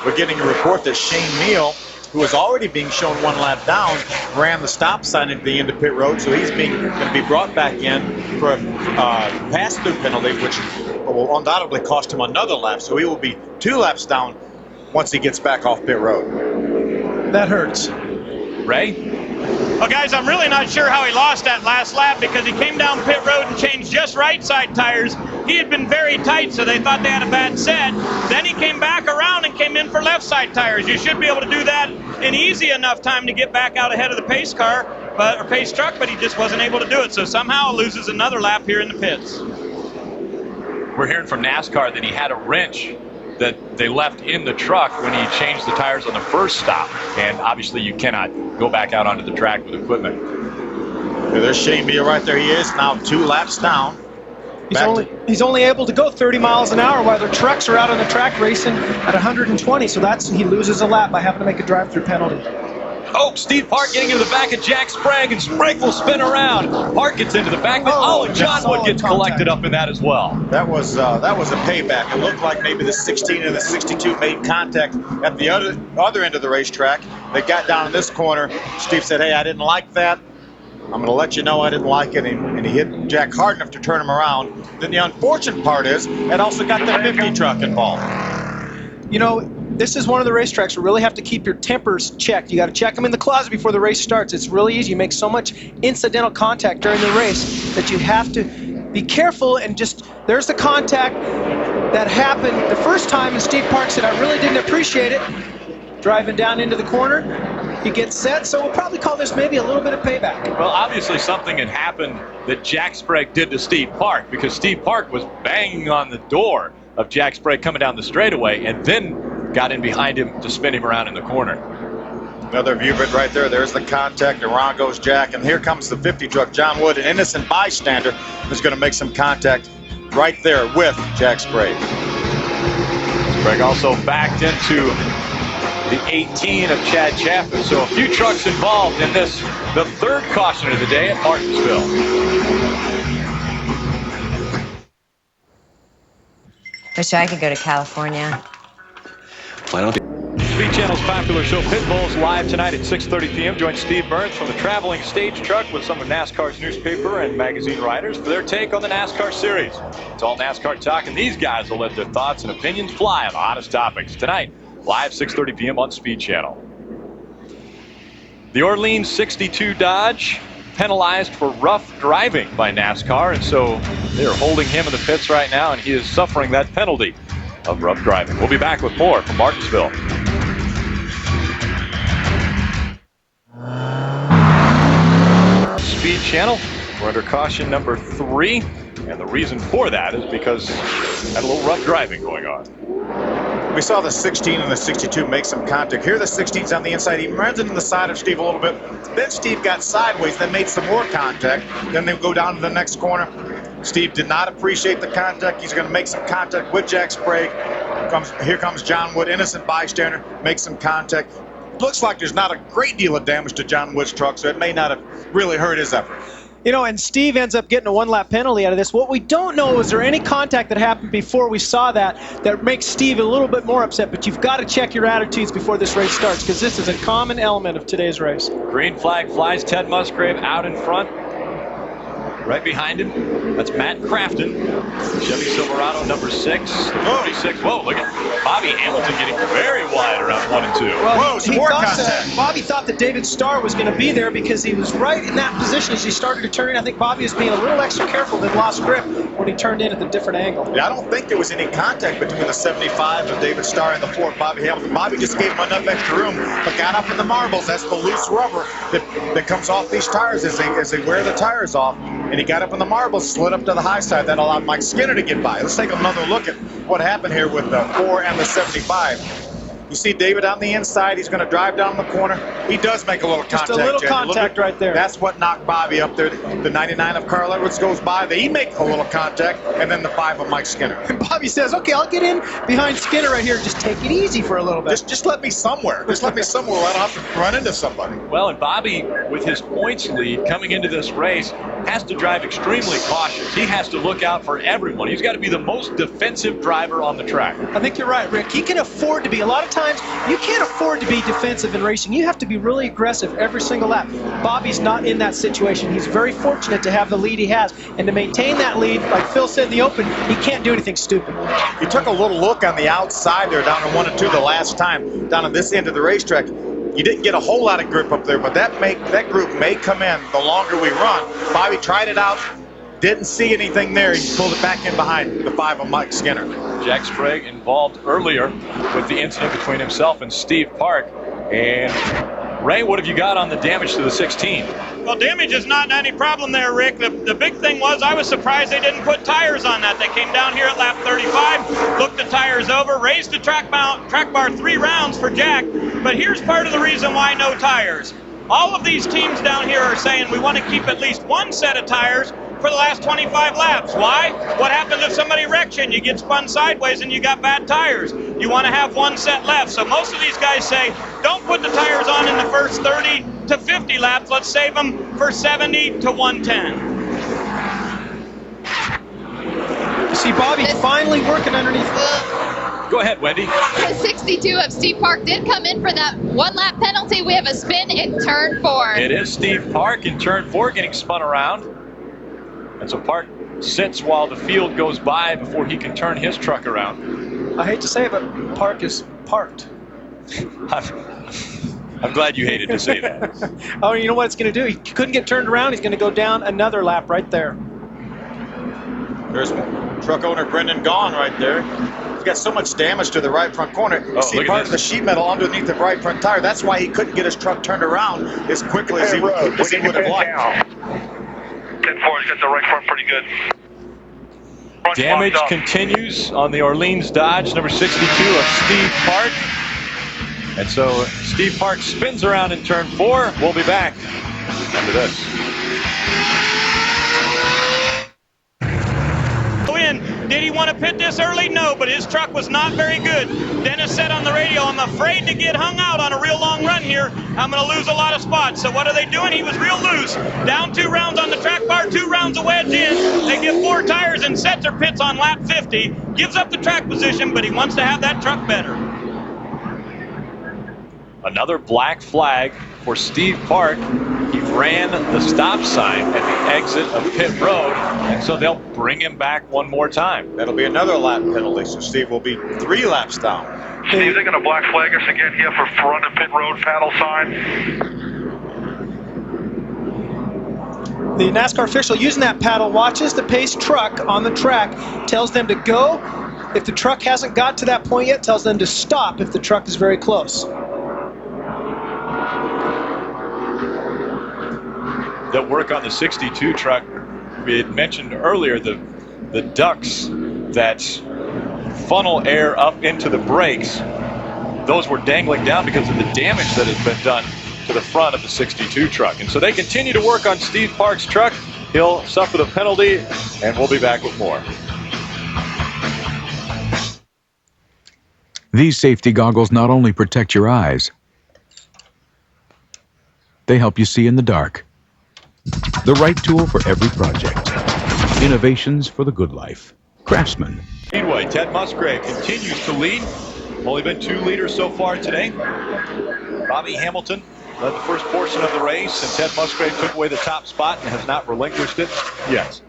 We're getting a report that Shane Meal, who was already being shown 1 lap down, ran the stop sign at the end of pit road, so he's going to be brought back in for a pass-through penalty, which will undoubtedly cost him another lap. So he will be 2 laps down once he gets back off pit road. That hurts. Ray? Well, guys, I'm really not sure how he lost that last lap because he came down pit road and changed just right side tires. He had been very tight, so they thought they had a bad set. Then he came back around and came in for left side tires. You should be able to do that in easy enough time to get back out ahead of the pace car, or pace truck, but he just wasn't able to do it. So somehow loses another lap here in the pits. We're hearing from NASCAR that he had a wrench that they left in the truck when he changed the tires on the first stop. And obviously you cannot go back out onto the track with equipment. Yeah, there's Shane Meal right there. He is now 2 laps down. He's only able to go 30 miles an hour while their trucks are out on the track racing at 120. So he loses a lap by having to make a drive-through penalty. Oh, Steve Park getting into the back of Jack Sprague, and Sprague will spin around. Park gets into the back, but John Wood gets collected up in that as well. That was a payback. It looked like maybe the 16 and the 62 made contact at the other end of the racetrack. They got down in this corner. Steve said, "Hey, I didn't like that. I'm going to let you know I didn't like it," and he hit Jack hard enough to turn him around. Then the unfortunate part is it also got the 50 truck involved. You know, this is one of the racetracks where you really have to keep your tempers checked. You got to check them in the closet before the race starts. It's really easy. You make so much incidental contact during the race that you have to be careful and just, there's the contact that happened the first time, and Steve Park said, I really didn't appreciate it. Driving down into the corner, he gets set, so we'll probably call this maybe a little bit of payback. Well, obviously something had happened that Jack Sprague did to Steve Park, because Steve Park was banging on the door of Jack Sprague coming down the straightaway and then got in behind him to spin him around in the corner. Another view of it right there. There's the contact, and around goes Jack. And here comes the 50 truck, John Wood, an innocent bystander, who's going to make some contact right there with Jack Sprague. Sprague also backed into the 18 of Chad Chapman. So a few trucks involved in this, the third caution of the day at Martinsville. Wish I could go to California. Why don't you? Speed Channel's popular show Pitbulls live tonight at 6:30 p.m. Join Steve Burns from the traveling stage truck with some of NASCAR's newspaper and magazine writers for their take on the NASCAR series. It's all NASCAR talk, and these guys will let their thoughts and opinions fly on the hottest topics. Tonight, live 6:30 p.m. on Speed Channel. The Orleans 62 Dodge penalized for rough driving by NASCAR, and so they're holding him in the pits right now, and he is suffering that penalty of rough driving. We'll be back with more from Martinsville. Speed Channel, we're under caution number 3, and the reason for that is because had a little rough driving going on. We saw the 16 and the 62 make some contact. Here the 16's on the inside. He runs into the side of Steve a little bit. Then Steve got sideways, then made some more contact. Then they go down to the next corner. Steve did not appreciate the contact. He's going to make some contact with Jack Sprague. Here comes John Wood, innocent bystander, makes some contact. Looks like there's not a great deal of damage to John Wood's truck, so it may not have really hurt his effort. You know, and Steve ends up getting a one-lap penalty out of this. What we don't know is there any contact that happened before we saw that makes Steve a little bit more upset, but you've got to check your attitudes before this race starts, because this is a common element of today's race. Green flag flies. Ted Musgrave out in front. Right behind him, that's Matt Crafton. Chevy Silverado, number 6. 36. Whoa, look at Bobby Hamilton getting very wide around 1 and 2. Well, Bobby thought that David Starr was going to be there because he was right in that position as he started to turn in. I think Bobby was being a little extra careful, then lost grip when he turned in at the different angle. Yeah, I don't think there was any contact between the 75 of David Starr and the 4 Bobby Hamilton. Bobby just gave him enough extra room, but got up in the marbles. That's the loose rubber that comes off these tires as they wear the tires off. And he got up in the marbles, slid up to the high side. That allowed Mike Skinner to get by. Let's take another look at what happened here with the 4 and the 75. You see David on the inside. He's going to drive down the corner. He does make a little contact. Just a little contact right there. That's what knocked Bobby up there. The 99 of Carl Edwards goes by. He makes a little contact, and then the 5 of Mike Skinner. And Bobby says, okay, I'll get in behind Skinner right here. Just take it easy for a little bit. Just let me somewhere. Just let me somewhere where I don't have to run into somebody. Well, and Bobby, with his points lead coming into this race, has to drive extremely cautious. He has to look out for everyone. He's got to be the most defensive driver on the track. I think you're right, Rick. He can afford to be. A lot of times, you can't afford to be defensive in racing. You have to be really aggressive every single lap. Bobby's not in that situation. He's very fortunate to have the lead he has. And to maintain that lead, like Phil said in the open, he can't do anything stupid. He took a little look on the outside there down to 1 and 2 the last time, down at this end of the racetrack. You didn't get a whole lot of grip up there, but that group may come in the longer we run. Bobby tried it out, didn't see anything there. He pulled it back in behind the 5 of Mike Skinner. Jack Sprague involved earlier with the incident between himself and Steve Park. And Ray, what have you got on the damage to the 16? Well, damage is not any problem there, Rick. The big thing was I was surprised they didn't put tires on that. They came down here at lap 35, looked the tires over, raised the track bar 3 rounds for Jack. But here's part of the reason why no tires. All of these teams down here are saying we want to keep at least 1 set of tires for the last 25 laps. Why? What happens if somebody wrecks you and you get spun sideways and you got bad tires? You want to have 1 set left. So most of these guys say, don't put the tires on in the first 30 to 50 laps. Let's save them for 70 to 110. You see Bobby finally working underneath. Go ahead, Wendy. The 62 of Steve Park did come in for that 1-lap penalty. We have a spin in turn 4. It is Steve Park in turn 4 getting spun around. And so Park sits while the field goes by before he can turn his truck around. I hate to say it, but Park is parked. I'm glad you hated to say that. Oh, you know what it's going to do? He couldn't get turned around. He's going to go down another lap right there. There's truck owner Brendan Gaughan right there. He's got so much damage to the right front corner. You see part of the sheet metal underneath the right front tire. That's why he couldn't get his truck turned around as quickly as he would have liked. 10-4's got the right front pretty good. Damage continues on the Orleans Dodge, number 62 of Steve Park. And so Steve Park spins around in turn 4. We'll be back after this. Did he want to pit this early? No, but his truck was not very good. Dennis said on the radio, I'm afraid to get hung out on a real long run here. I'm going to lose a lot of spots. So what are they doing? He was real loose. Down 2 rounds on the track bar, 2 rounds of wedge in. They get 4 tires and Setzer pits on lap 50. Gives up the track position, but he wants to have that truck better. Another black flag for Steve Park. He ran the stop sign at the exit of pit road, and so they'll bring him back one more time. That'll be another lap penalty, so Steve will be 3 laps down. Steve, they're going to black flag us again here for front of pit road paddle sign. The NASCAR official using that paddle watches the pace truck on the track, tells them to go. If the truck hasn't got to that point yet, tells them to stop if the truck is very close. They'll work on the 62 truck. We had mentioned earlier the ducts that funnel air up into the brakes. Those were dangling down because of the damage that has been done to the front of the 62 truck. And so they continue to work on Steve Park's truck. He'll suffer the penalty, and we'll be back with more. These safety goggles not only protect your eyes, they help you see in the dark. The right tool for every project. Innovations for the good life. Craftsman. Speedway, Ted Musgrave continues to lead. Only been 2 leaders so far today. Bobby Hamilton led the first portion of the race, and Ted Musgrave took away the top spot and has not relinquished it yet.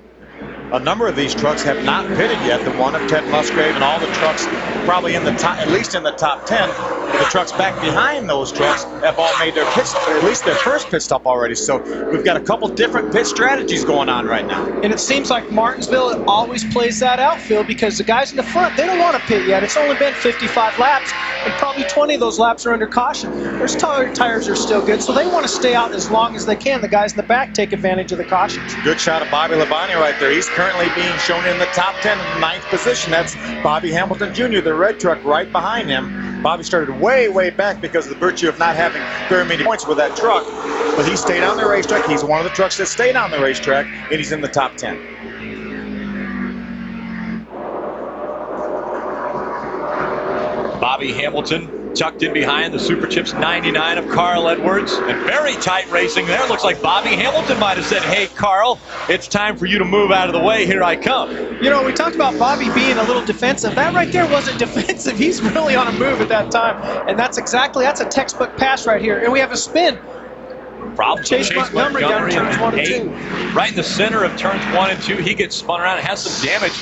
A number of these trucks have not pitted yet. The one of Ted Musgrave and all the trucks probably in the top, at least in the top 10. The trucks back behind those trucks have all made their pit, or at least their first pit stop already. So we've got a couple different pit strategies going on right now. And it seems like Martinsville always plays that outfield because the guys in the front, they don't want to pit yet. It's only been 55 laps, and probably 20 of those laps are under caution. Their tires are still good, so they want to stay out as long as they can. The guys in the back take advantage of the cautions. Good shot of Bobby Labonte right there. He's currently being shown in the top 10 in the 9th position. That's Bobby Hamilton Jr., the red truck right behind him. Bobby started way, way back because of the virtue of not having very many points with that truck. But he stayed on the racetrack. He's one of the trucks that stayed on the racetrack, and he's in the top 10. Bobby Hamilton tucked in behind the Super Chips 99 of Carl Edwards. And very tight racing there. Looks like Bobby Hamilton might have said, hey, Carl, it's time for you to move out of the way. Here I come. You know, we talked about Bobby being a little defensive. That right there wasn't defensive. He's really on a move at that time. And that's a textbook pass right here. And we have a spin. Problem Chase Montgomery down turns 1 and 2. Right in the center of turns 1 and 2. He gets spun around and has some damage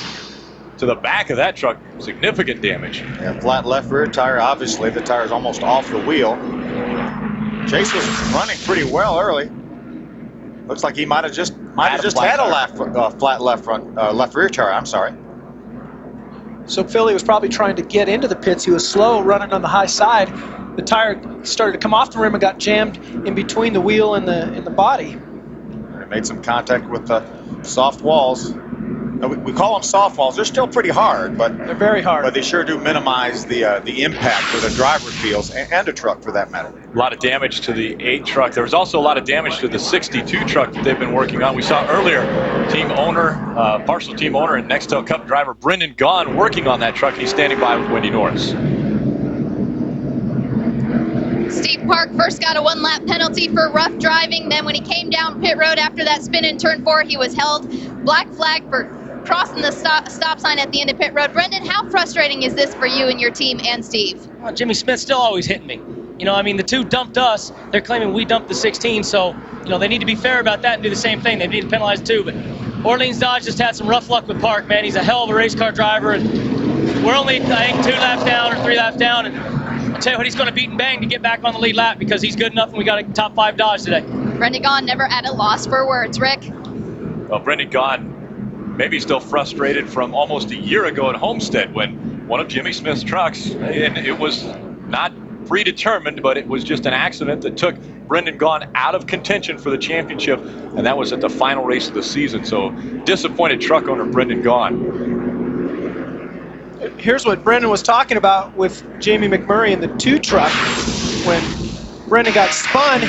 to the back of that truck. Significant damage. Yeah, flat left rear tire. Obviously, the tire's almost off the wheel. Chase was running pretty well early. Looks like he might have just had a flat left rear tire. I'm sorry. So Philly was probably trying to get into the pits. He was slow, running on the high side. The tire started to come off the rim and got jammed in between the wheel and the body. It made some contact with the soft walls. We call them soft walls. They're still pretty hard, but they're very hard. But they sure do minimize the impact that a driver feels, and a truck for that matter. A lot of damage to the 8 truck. There was also a lot of damage to the 62 truck that they've been working on. We saw earlier partial team owner and Nextel Cup driver Brendan Gaughan working on that truck. He's standing by with Wendy Norris. Steve Park first got a 1-lap penalty for rough driving. Then when he came down pit road after that spin in turn 4, he was held. Black flag for crossing the stop sign at the end of pit road. Brendan, how frustrating is this for you and your team and Steve? Well, Jimmy Smith's still always hitting me. You know, I mean, the 2 dumped us. They're claiming we dumped the 16, so, you know, they need to be fair about that and do the same thing. They need to penalize 2, but Orleans Dodge just had some rough luck with Park, man. He's a hell of a race car driver, and we're only, I think, 2 laps down or 3 laps down, and I'll tell you what, he's going to beat and bang to get back on the lead lap because he's good enough, and we got a top 5 Dodge today. Brendan Gaughan never at a loss for words. Rick? Well, Brendan Gaughan maybe still frustrated from almost a year ago at Homestead when one of Jimmy Smith's trucks, and it was not predetermined, but it was just an accident that took Brendan Gaughan out of contention for the championship, and that was at the final race of the season. So disappointed truck owner Brendan Gaughan. Here's what Brendan was talking about with Jamie McMurray in the 2 truck when Brendan got spun,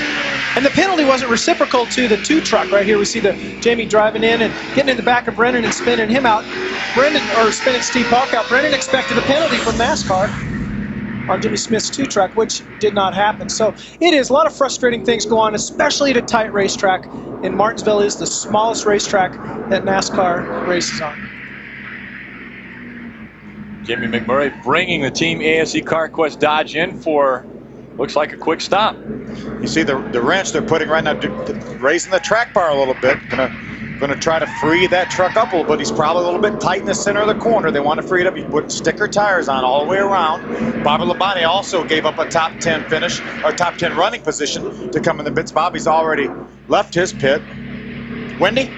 and the penalty wasn't reciprocal to the 2 truck. Right here we see the Jamie driving in and getting in the back of Brendan and spinning him out. Spinning Steve Park out. Brendan expected a penalty from NASCAR on Jimmy Smith's 2 truck, which did not happen. So it is a lot of frustrating things go on, especially at a tight racetrack. And Martinsville is the smallest racetrack that NASCAR races on. Jimmy McMurray bringing the Team ASE CarQuest Dodge in for, looks like a quick stop. You see the wrench they're putting right now, raising the track bar a little bit. Gonna try to free that truck up a little bit. He's probably a little bit tight in the center of the corner. They want to free it up. He put sticker tires on all the way around. Bobby Labonte also gave up a top 10 finish, or top 10 running position to come in the pits. Bobby's already left his pit. Wendy?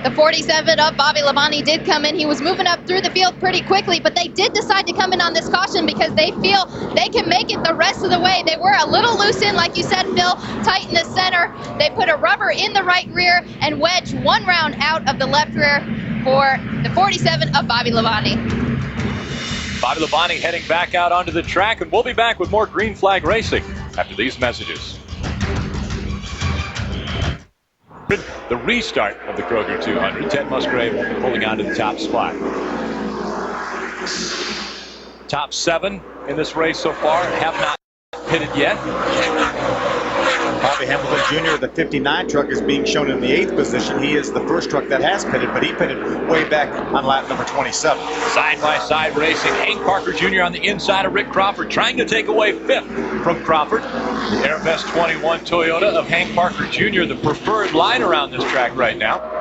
The 47 of Bobby Labonte did come in. He was moving up through the field pretty quickly, but they did decide to come in on this caution because they feel they can make it the rest of the way. They were a little loose in, like you said, Phil, tight in the center. They put a rubber in the right rear and wedged 1 round out of the left rear for the 47 of Bobby Labonte. Bobby Labonte heading back out onto the track, and we'll be back with more Green Flag Racing after these messages. The restart of the Kroger 200. Ted Musgrave holding on to the top spot. Top 7 in this race so far have not pitted yet. Bobby Hamilton Jr., the 59 truck, is being shown in the 8th position. He is the first truck that has pitted, but he pitted way back on lap number 27. Side-by-side racing. Hank Parker Jr. on the inside of Rick Crawford, trying to take away 5th from Crawford. The Airbest 21 Toyota of Hank Parker Jr., the preferred line around this track right now.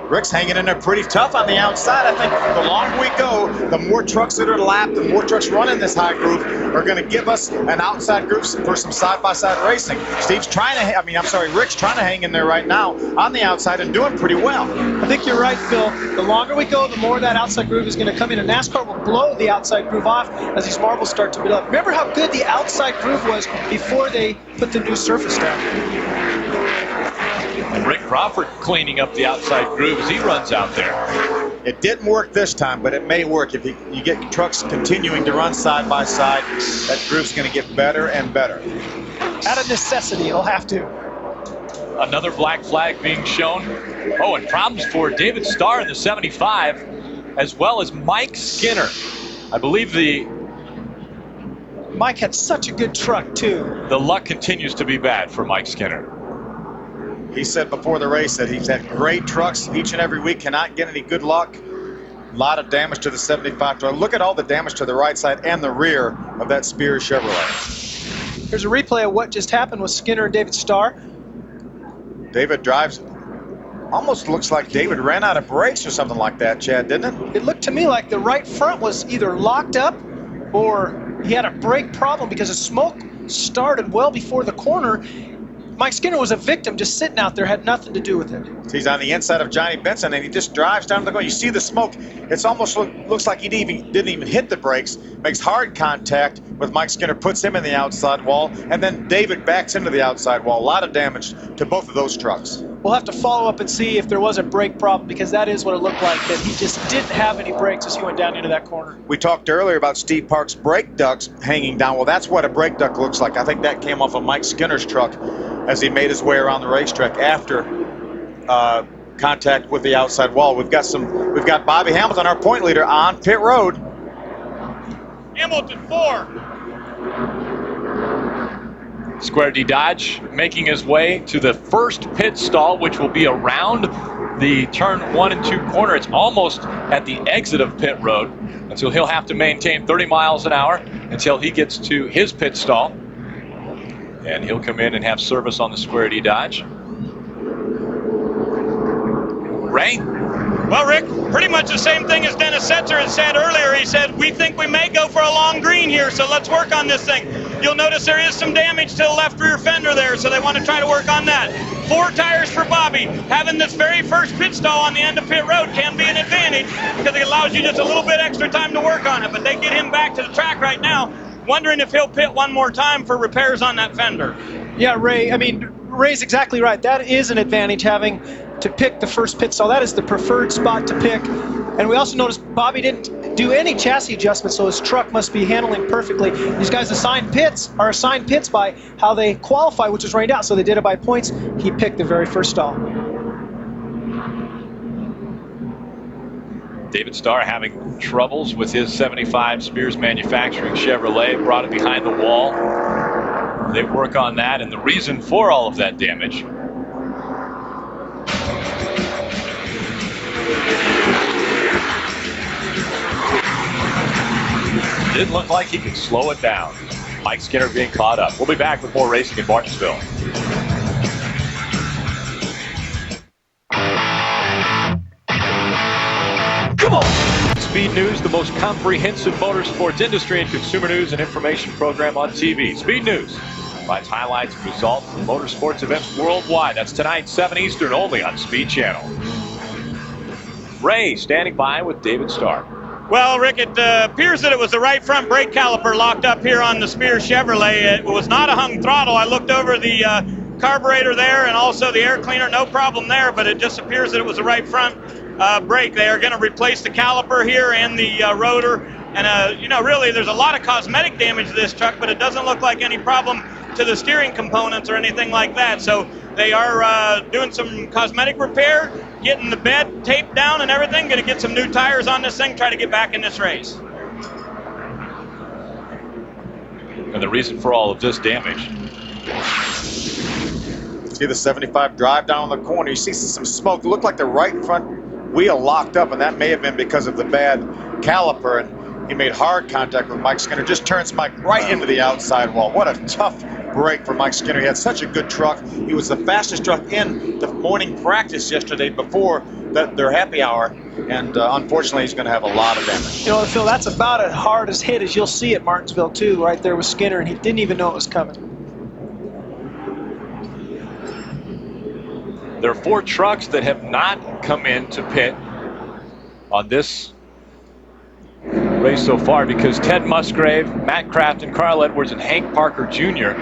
Rick's hanging in there pretty tough on the outside. I think the longer we go, the more trucks that are lapped, the more trucks running this high groove are going to give us an outside group for some side-by-side racing. Rick's trying to hang in there right now on the outside and doing pretty well. I think you're right, Phil. The longer we go, the more that outside groove is going to come in, and NASCAR will blow the outside groove off as these marbles start to build up. Remember how good the outside groove was before they put the new surface down. And Rick Crawford cleaning up the outside groove as he runs out there. It didn't work this time, but it may work. If you get trucks continuing to run side by side, that groove's going to get better and better. Out of necessity, it'll have to. Another black flag being shown. Oh, and problems for David Starr in the 75, as well as Mike Skinner. I believe Mike had such a good truck, too. The luck continues to be bad for Mike Skinner. He said before the race that he's had great trucks each and every week, cannot get any good luck. A lot of damage to the 75 truck. Look at all the damage to the right side and the rear of that Spears Chevrolet. Here's a replay of what just happened with Skinner and David Starr. David drives, almost looks like David ran out of brakes or something like that, Chad, didn't it? It looked to me like the right front was either locked up or he had a brake problem because the smoke started well before the corner. Mike Skinner was a victim just sitting out there, had nothing to do with it. He's on the inside of Johnny Benson, and he just drives down the go. You see the smoke. It's almost looks like he didn't even hit the brakes. Makes hard contact with Mike Skinner, puts him in the outside wall, and then David backs into the outside wall. A lot of damage to both of those trucks. We'll have to follow up and see if there was a brake problem, because that is what it looked like, that he just didn't have any brakes as he went down into that corner. We talked earlier about Steve Park's brake ducts hanging down. Well, that's what a brake duct looks like. I think that came off of Mike Skinner's truck as he made his way around the racetrack after contact with the outside wall. We've got Bobby Hamilton, our point leader, on pit road. Hamilton 4. Square D Dodge making his way to the first pit stall, which will be around the turn 1 and 2 corner. It's almost at the exit of pit road, and so he'll have to maintain 30 miles an hour until he gets to his pit stall. And he'll come in and have service on the Square D Dodge. Ray? Well, Rick, pretty much the same thing as Dennis Setzer had said earlier. He said, we think we may go for a long green here, so let's work on this thing. You'll notice there is some damage to the left rear fender there, so they want to try to work on that. 4 tires for Bobby. Having this very first pit stall on the end of pit road can be an advantage because it allows you just a little bit extra time to work on it, but they get him back to the track right now, wondering if he'll pit one more time for repairs on that fender. Yeah, Ray, Ray's exactly right. That is an advantage, having to pick the first pit stall. That is the preferred spot to pick. And we also noticed Bobby didn't do any chassis adjustments, so his truck must be handling perfectly. These guys assigned pits by how they qualify, which is rained out, so they did it by points. He picked the very first stall. David Starr having troubles with his 75 Spears Manufacturing Chevrolet, brought it behind the wall. They work on that, and the reason for all of that damage didn't look like he could slow it down. Mike Skinner being caught up. We'll be back with more racing in Martinsville. Come on! Speed News, the most comprehensive motorsports industry and consumer news and information program on TV. Speed News provides highlights and results from motorsports events worldwide. That's tonight, 7 Eastern, only on Speed Channel. Ray standing by with David Starr. Well, Rick, it appears that it was the right front brake caliper locked up here on the Spears Chevrolet. It was not a hung throttle. I looked over the carburetor there and also the air cleaner, no problem there, but it just appears that it was the right front brake. They are going to replace the caliper here and the rotor. And, really, there's a lot of cosmetic damage to this truck, but it doesn't look like any problem to the steering components or anything like that. So they are doing some cosmetic repair, getting the bed taped down and everything, going to get some new tires on this thing, try to get back in this race. And the reason for all of this damage. See the 75 drive down the corner. You see some smoke. It looked like the right front wheel locked up, and that may have been because of the bad caliper. And he made hard contact with Mike Skinner. Just turns Mike right into the outside wall. What a tough break for Mike Skinner. He had such a good truck. He was the fastest truck in the morning practice yesterday before their happy hour. And unfortunately, he's going to have a lot of damage. Phil, that's about as hard as hit as you'll see at Martinsville, too, right there with Skinner, and he didn't even know it was coming. There are 4 trucks that have not come into pit on this race so far because Ted Musgrave, Matt Kraft, and Carl Edwards, and Hank Parker Jr.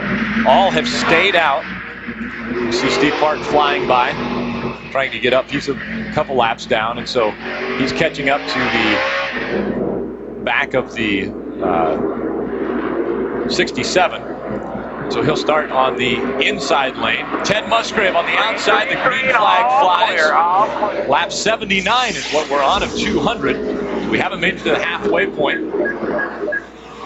all have stayed out. You see Steve Park flying by, trying to get up. He's a couple laps down, and so he's catching up to the back of the 67. So he'll start on the inside lane. Ted Musgrave on the outside. The green flag flies. Lap 79 is what we're on of 200. We haven't made it to the halfway point.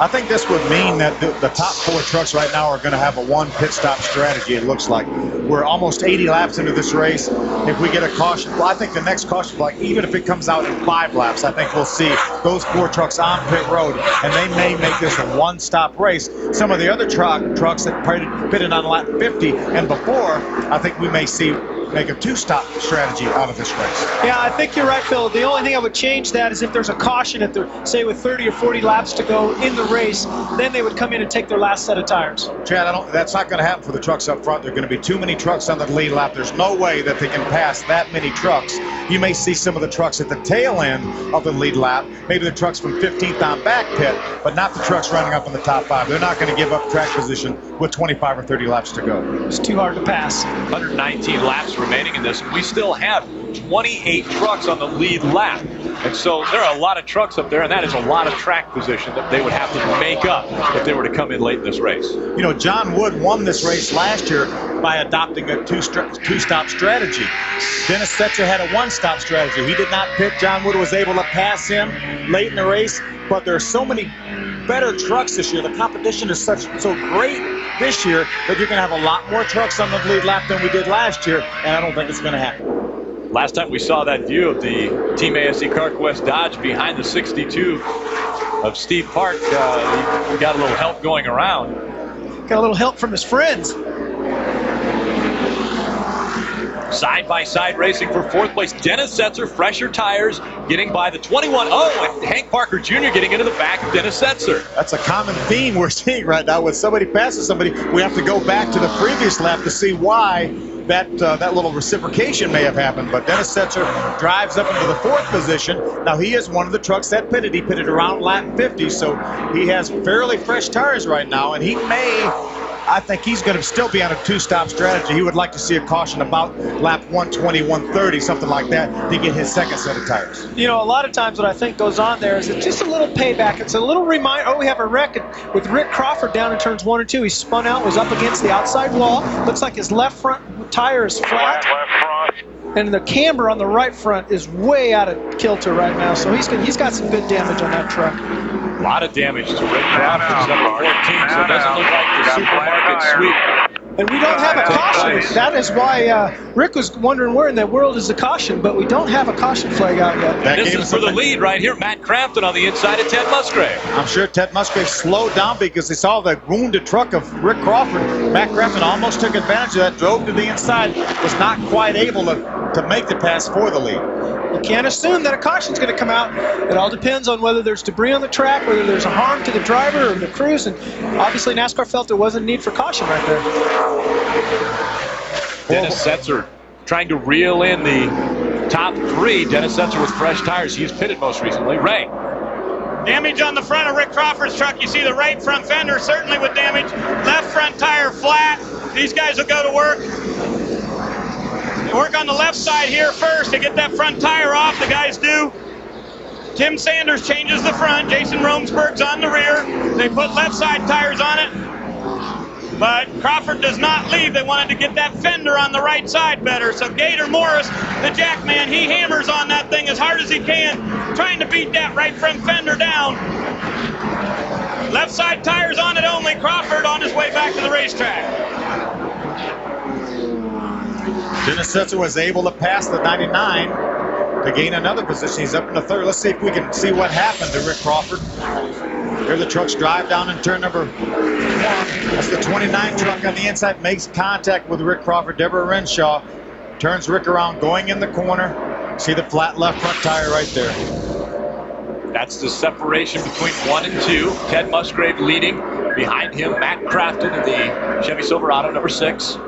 I think this would mean that the top 4 trucks right now are going to have a one pit stop strategy, it looks like. We're almost 80 laps into this race. If we get a caution, well, I think the next caution flag, even if it comes out in 5 laps, I think we'll see those 4 trucks on pit road, and they may make this a one-stop race. Some of the other trucks that pitted on lap 50 and before, I think we may see make a 2-stop strategy out of this race. Yeah, I think you're right, Phil. The only thing I would change that is if there's a caution at the, say, with 30 or 40 laps to go in the race, then they would come in and take their last set of tires. Chad, that's not going to happen for the trucks up front. There are going to be too many trucks on the lead lap. There's no way that they can pass that many trucks. You may see some of the trucks at the tail end of the lead lap, maybe the trucks from 15th on back pit, but not the trucks running up in the top 5. They're not going to give up track position with 25 or 30 laps to go. It's too hard to pass. 119 laps remaining in this. We still have 28 trucks on the lead lap. And so there are a lot of trucks up there, and that is a lot of track position that they would have to make up if they were to come in late in this race. You know, John Wood won this race last year by adopting a two-stop strategy. Dennis Setzer had a one-stop strategy. He did not pit. John Wood was able to pass him late in the race, but there are so many better trucks this year. The competition is so great this year that you're going to have a lot more trucks on the lead lap than we did last year, and I don't think it's going to happen. Last time we saw that view of the Team ASE CarQuest Dodge behind the 62 of Steve Park, he got a little help going around. Got a little help from his friends. Side-by-side racing for fourth place. Dennis Setzer, fresher tires, getting by the 21. Oh, and Hank Parker Jr. getting into the back of Dennis Setzer. That's a common theme we're seeing right now. When somebody passes somebody, we have to go back to the previous lap to see why that little reciprocation may have happened. But Dennis Setzer drives up into the fourth position. Now, he is one of the trucks that pitted. He pitted around lap 50, so he has fairly fresh tires right now, and I think he's going to still be on a two-stop strategy. He would like to see a caution about lap 120, 130, something like that, to get his second set of tires. You know, a lot of times what I think goes on there is it's just a little payback. It's a little reminder. Oh, we have a wreck with Rick Crawford down in turns 1 and 2. He spun out, was up against the outside wall. Looks like his left front tire is flat. And the camber on the right front is way out of kilter right now. So he's got some good damage on that truck. A lot of damage to Rick Crawford's number 14, so it doesn't look like the supermarket sweep. And we don't have a caution. That is why Rick was wondering where in the world is the caution, but we don't have a caution flag out yet. This is for the lead right here. Matt Crampton on the inside of Ted Musgrave. I'm sure Ted Musgrave slowed down because he saw the wounded truck of Rick Crawford. Matt Crampton almost took advantage of that, drove to the inside, was not quite able to make the pass for the lead. You can't assume that a caution's going to come out. It all depends on whether there's debris on the track, whether there's a harm to the driver or the crews, and obviously NASCAR felt there wasn't a need for caution right there. Dennis Setzer trying to reel in the top three. Dennis Setzer with fresh tires. He's pitted most recently. Ray. Damage on the front of Rick Crawford's truck. You see the right front fender certainly with damage. Left front tire flat. These guys will go to work. They work on the left side here first to get that front tire off. The guys do. Tim Sanders changes the front. Jason Romsberg's on the rear. They put left side tires on it. But Crawford does not leave. They wanted to get that fender on the right side better. So Gator Morris, the jackman, he hammers on that thing as hard as he can, trying to beat that right front fender down. Left side tires on it only. Crawford on his way back to the racetrack. Dennis Setzer was able to pass the 99 to gain another position. He's up in the third. Let's see if we can see what happened to Rick Crawford. Here the trucks drive down in turn number 1. That's the 29 truck on the inside, makes contact with Rick Crawford. Deborah Renshaw turns Rick around, going in the corner. See the flat left front tire right there. That's the separation between 1 and 2. Ted Musgrave leading. Behind him, Matt Crafton in the Chevy Silverado number 6.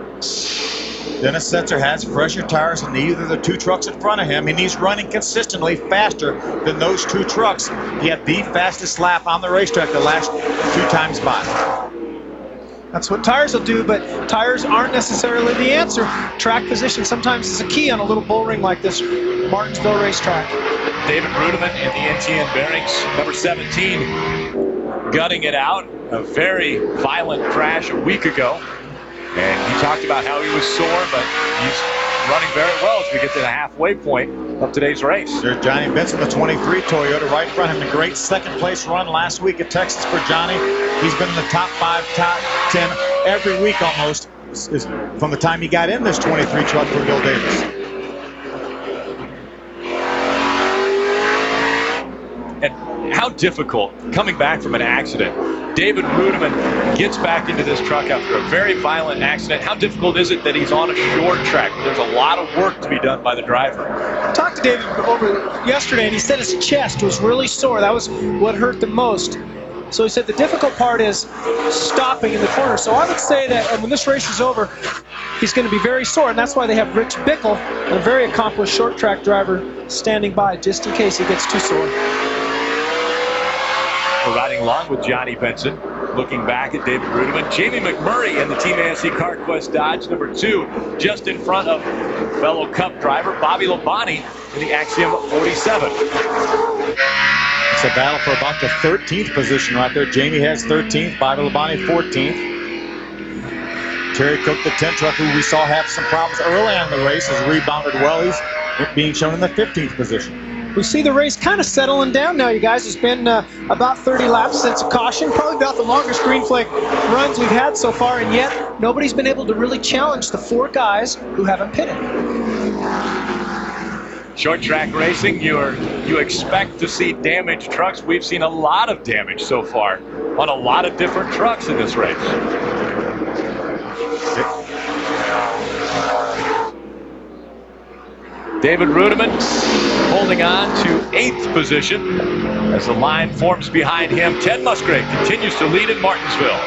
Dennis Setzer has fresher tires than either of the two trucks in front of him, and he's running consistently faster than those two trucks. He had the fastest lap on the racetrack the last 2 times by. That's what tires will do, but tires aren't necessarily the answer. Track position sometimes is a key on a little bull ring like this Martinsville racetrack. David Rudeman in the NTN bearings, number 17, gutting it out. A very violent crash a week ago. And he talked about how he was sore, but he's running very well as we get to the halfway point of today's race. There's Johnny Benson, the 23 Toyota, right in front of him. A great second-place run last week at Texas for Johnny. He's been in the top 5, top 10 every week almost from the time he got in this 23 truck for Bill Davis. And how difficult, coming back from an accident, David Rudeman gets back into this truck after a very violent accident. How difficult is it that he's on a short track? There's a lot of work to be done by the driver. I talked to David over yesterday, and he said his chest was really sore. That was what hurt the most. So he said the difficult part is stopping in the corner. So I would say that when this race is over, he's going to be very sore, and that's why they have Rich Bickle, a very accomplished short track driver, standing by just in case he gets too sore. We're riding along with Johnny Benson, looking back at David Rudeman. Jamie McMurray in the Team ASC CarQuest Dodge number 2, just in front of fellow Cup driver Bobby Labonte in the Axiom 47. It's a battle for about the 13th position right there. Jamie has 13th, Bobby Labonte 14th. Terry Cook, the 10 truck, who we saw have some problems early on in the race, has rebounded well. He's being shown in the 15th position. We see the race kind of settling down now, you guys. It's been about 30 laps since a caution, probably about the longest green flag runs we've had so far, and yet nobody's been able to really challenge the 4 guys who haven't pitted. Short track racing, you expect to see damaged trucks. We've seen a lot of damage so far on a lot of different trucks in this race. David Rudiman holding on to 8th position as the line forms behind him. Ted Musgrave continues to lead in Martinsville.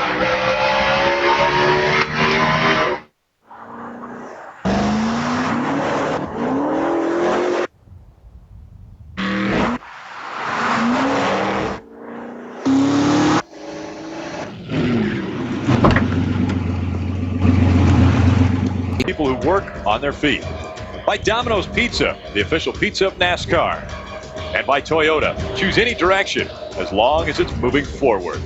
People who work on their feet. By Domino's Pizza, the official pizza of NASCAR. And by Toyota, choose any direction as long as it's moving forward.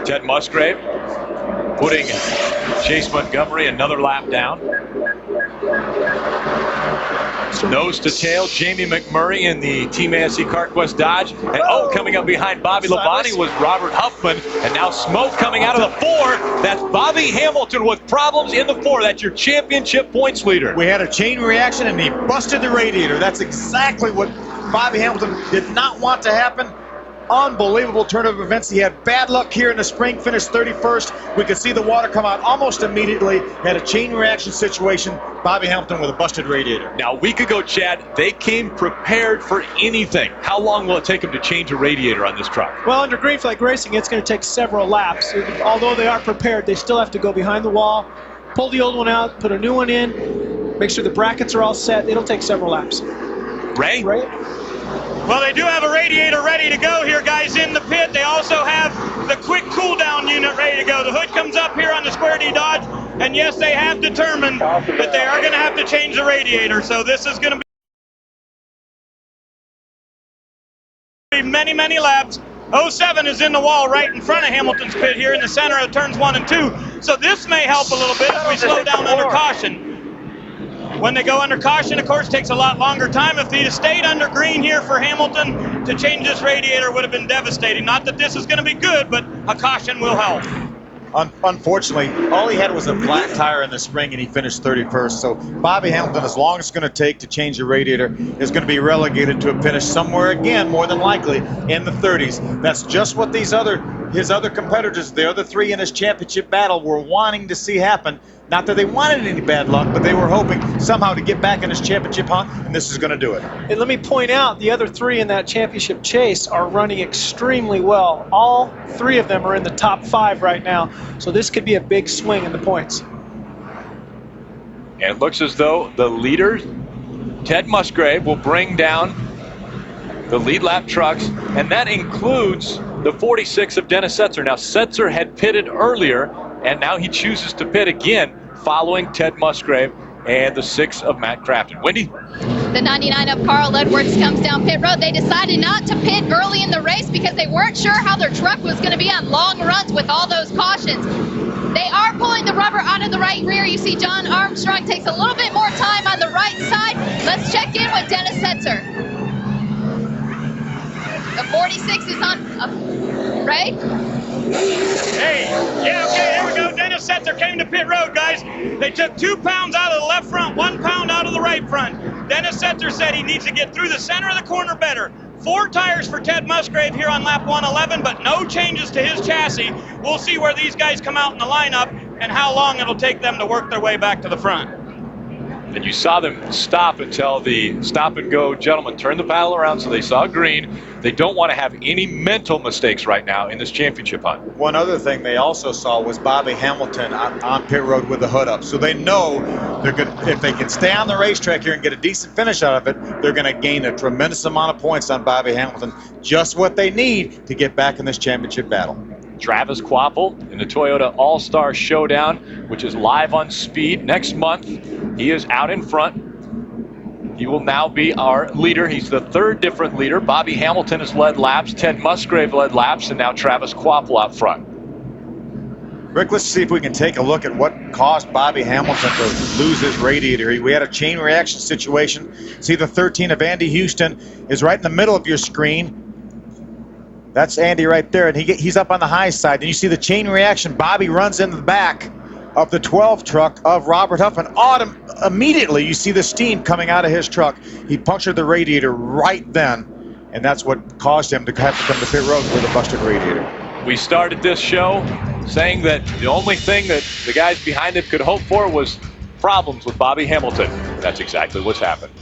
Ted Musgrave putting Chase Montgomery another lap down. Nose to tail, Jamie McMurray in the Team ASC CarQuest Dodge. And coming up behind Bobby Labonte was Robert Huffman. And now smoke coming out of the 4. That's Bobby Hamilton with problems in the 4. That's your championship points leader. We had a chain reaction and he busted the radiator. That's exactly what Bobby Hamilton did not want to happen. Unbelievable turn of events. He had bad luck here in the spring, finished 31st. We could see the water come out almost immediately. Had a chain reaction situation. Bobby Hamilton with a busted radiator. Now, a week ago, Chad, they came prepared for anything. How long will it take them to change a radiator on this truck? Well, under green flag racing, it's going to take several laps. Although they are prepared, they still have to go behind the wall, pull the old one out, put a new one in, make sure the brackets are all set. It'll take several laps. Ray? Well, they do have a radiator ready to go here, guys, in the pit. They also have the quick cool-down unit ready to go. The hood comes up here on the Square D Dodge, and yes, they have determined that they are going to have to change the radiator. So this is going to be many, many laps. 07 is in the wall right in front of Hamilton's pit here in the center of turns 1 and 2. So this may help a little bit as we slow down under caution. When they go under caution, of course, it takes a lot longer time. If he'd have stayed under green here for Hamilton to change this radiator would have been devastating. Not that this is going to be good, but a caution will help. Unfortunately, all he had was a flat tire in the spring, and he finished 31st. So Bobby Hamilton, as long as it's going to take to change the radiator, is going to be relegated to a finish somewhere again, more than likely, in the 30s. That's just what his other competitors, the other 3 in his championship battle, were wanting to see happen. Not that they wanted any bad luck, but they were hoping somehow to get back in his championship hunt, and this is going to do it. And let me point out, the other 3 in that championship chase are running extremely well. All 3 of them are in the top 5 right now, so this could be a big swing in the points. And it looks as though the leader, Ted Musgrave, will bring down the lead lap trucks, and that includes the 46 of Dennis Setzer. Now, Setzer had pitted earlier, and now he chooses to pit again following Ted Musgrave and the 6 of Matt Crafton. Wendy? The 99 of Carl Edwards comes down pit road. They decided not to pit early in the race because they weren't sure how their truck was going to be on long runs with all those cautions. They are pulling the rubber out of the right rear. You see John Armstrong takes a little bit more time on the right side. Let's check in with Dennis Setzer. The 46 is on, Ray? Hey, yeah, okay, there we go. Dennis Setzer came to pit road, guys. They took 2 pounds out of the left front, 1 pound out of the right front. Dennis Setzer said he needs to get through the center of the corner better. 4 tires for Ted Musgrave here on lap 111, but no changes to his chassis. We'll see where these guys come out in the lineup and how long it'll take them to work their way back to the front. And you saw them stop until the stop-and-go gentleman turned the paddle around, so they saw green. They don't want to have any mental mistakes right now in this championship hunt. One other thing they also saw was Bobby Hamilton on pit road with the hood up. So they know they're good. If they can stay on the racetrack here and get a decent finish out of it, they're going to gain a tremendous amount of points on Bobby Hamilton. Just what they need to get back in this championship battle. Travis Kvapil in the Toyota All-Star Showdown, which is live on Speed next month. He is out in front. He will now be our leader. He's the 3rd different leader. Bobby Hamilton has led laps. Ted Musgrave led laps, and now Travis Kvapil out front. Rick, let's see if we can take a look at what caused Bobby Hamilton to lose his radiator. We had a chain reaction situation. See, the 13 of Andy Houston is right in the middle of your screen. That's Andy right there, and he's up on the high side. And you see the chain reaction. Bobby runs into the back of the 12 truck of Robert Huffman. Immediately, you see the steam coming out of his truck. He punctured the radiator right then, and that's what caused him to have to come to pit road with a busted radiator. We started this show saying that the only thing that the guys behind him could hope for was problems with Bobby Hamilton. That's exactly what's happened.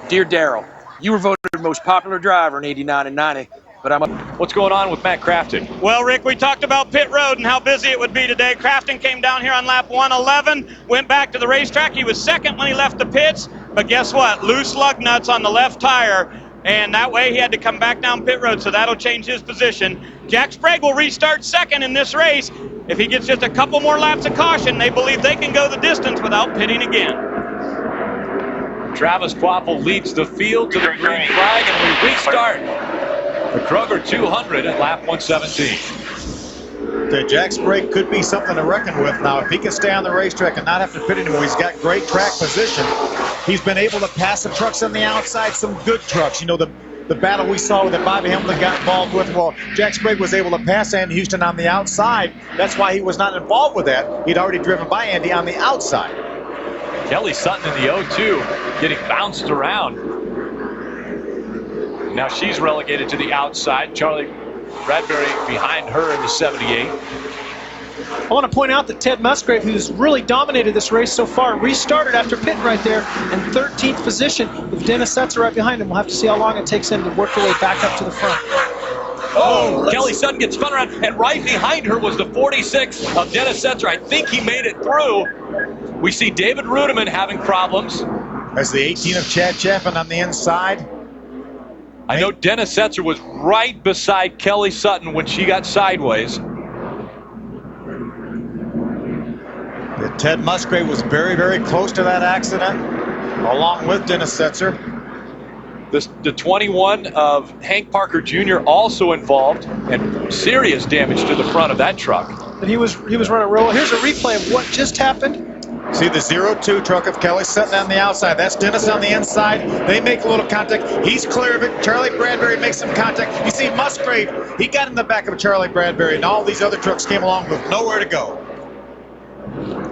Dear Darrell, you were voted most popular driver in 89 and 90, but What's going on with Matt Crafton? Well, Rick, we talked about pit road and how busy it would be today. Crafton came down here on lap 111, went back to the racetrack. He was second when he left the pits, but guess what? Loose lug nuts on the left tire, and that way he had to come back down pit road, so that'll change his position. Jack Sprague will restart second in this race. If he gets just a couple more laps of caution, they believe they can go the distance without pitting again. Travis Quapple leads the field to the green flag, and we restart the Kroger 200 at lap 117. Jack Sprague could be something to reckon with. Now, if he can stay on the racetrack and not have to pit anymore, he's got great track position. He's been able to pass the trucks on the outside, some good trucks. You know, the battle we saw that Bobby Hamilton got involved with, well, Jack Sprague was able to pass Andy Houston on the outside. That's why he was not involved with that. He'd already driven by Andy on the outside. Kelly Sutton in the 0-2 getting bounced around. Now she's relegated to the outside. Charlie Bradbury behind her in the 78. I want to point out that Ted Musgrave, who's really dominated this race so far, restarted after pitting right there in 13th position with Dennis Setzer right behind him. We'll have to see how long it takes him to work their way back up to the front. Oh, Kelly Sutton gets spun around, and right behind her was the 46 of Dennis Setzer. I think he made it through. We see David Rudiman having problems. As the 18 of Chad Chapman on the inside. I know Dennis Setzer was right beside Kelly Sutton when she got sideways. Ted Musgrave was very, very close to that accident, along with Dennis Setzer. The 21 of Hank Parker Jr. also involved, and serious damage to the front of that truck. And he was running real. Here's a replay of what just happened. See the 0-2 truck of Kelly Sutton on the outside. That's Dennis on the inside. They make a little contact. He's clear of it. Charlie Bradbury makes some contact. You see Musgrave, he got in the back of Charlie Bradbury, and all these other trucks came along with nowhere to go.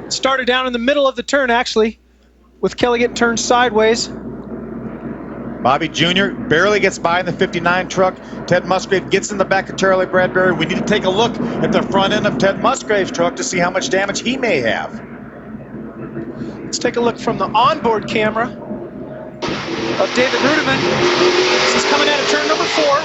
Started down in the middle of the turn, actually, with Kelly getting turned sideways. Bobby Jr. barely gets by in the 59 truck. Ted Musgrave gets in the back of Charlie Bradbury. We need to take a look at the front end of Ted Musgrave's truck to see how much damage he may have. Let's take a look from the onboard camera of David Rudiman. This is coming out of turn number 4.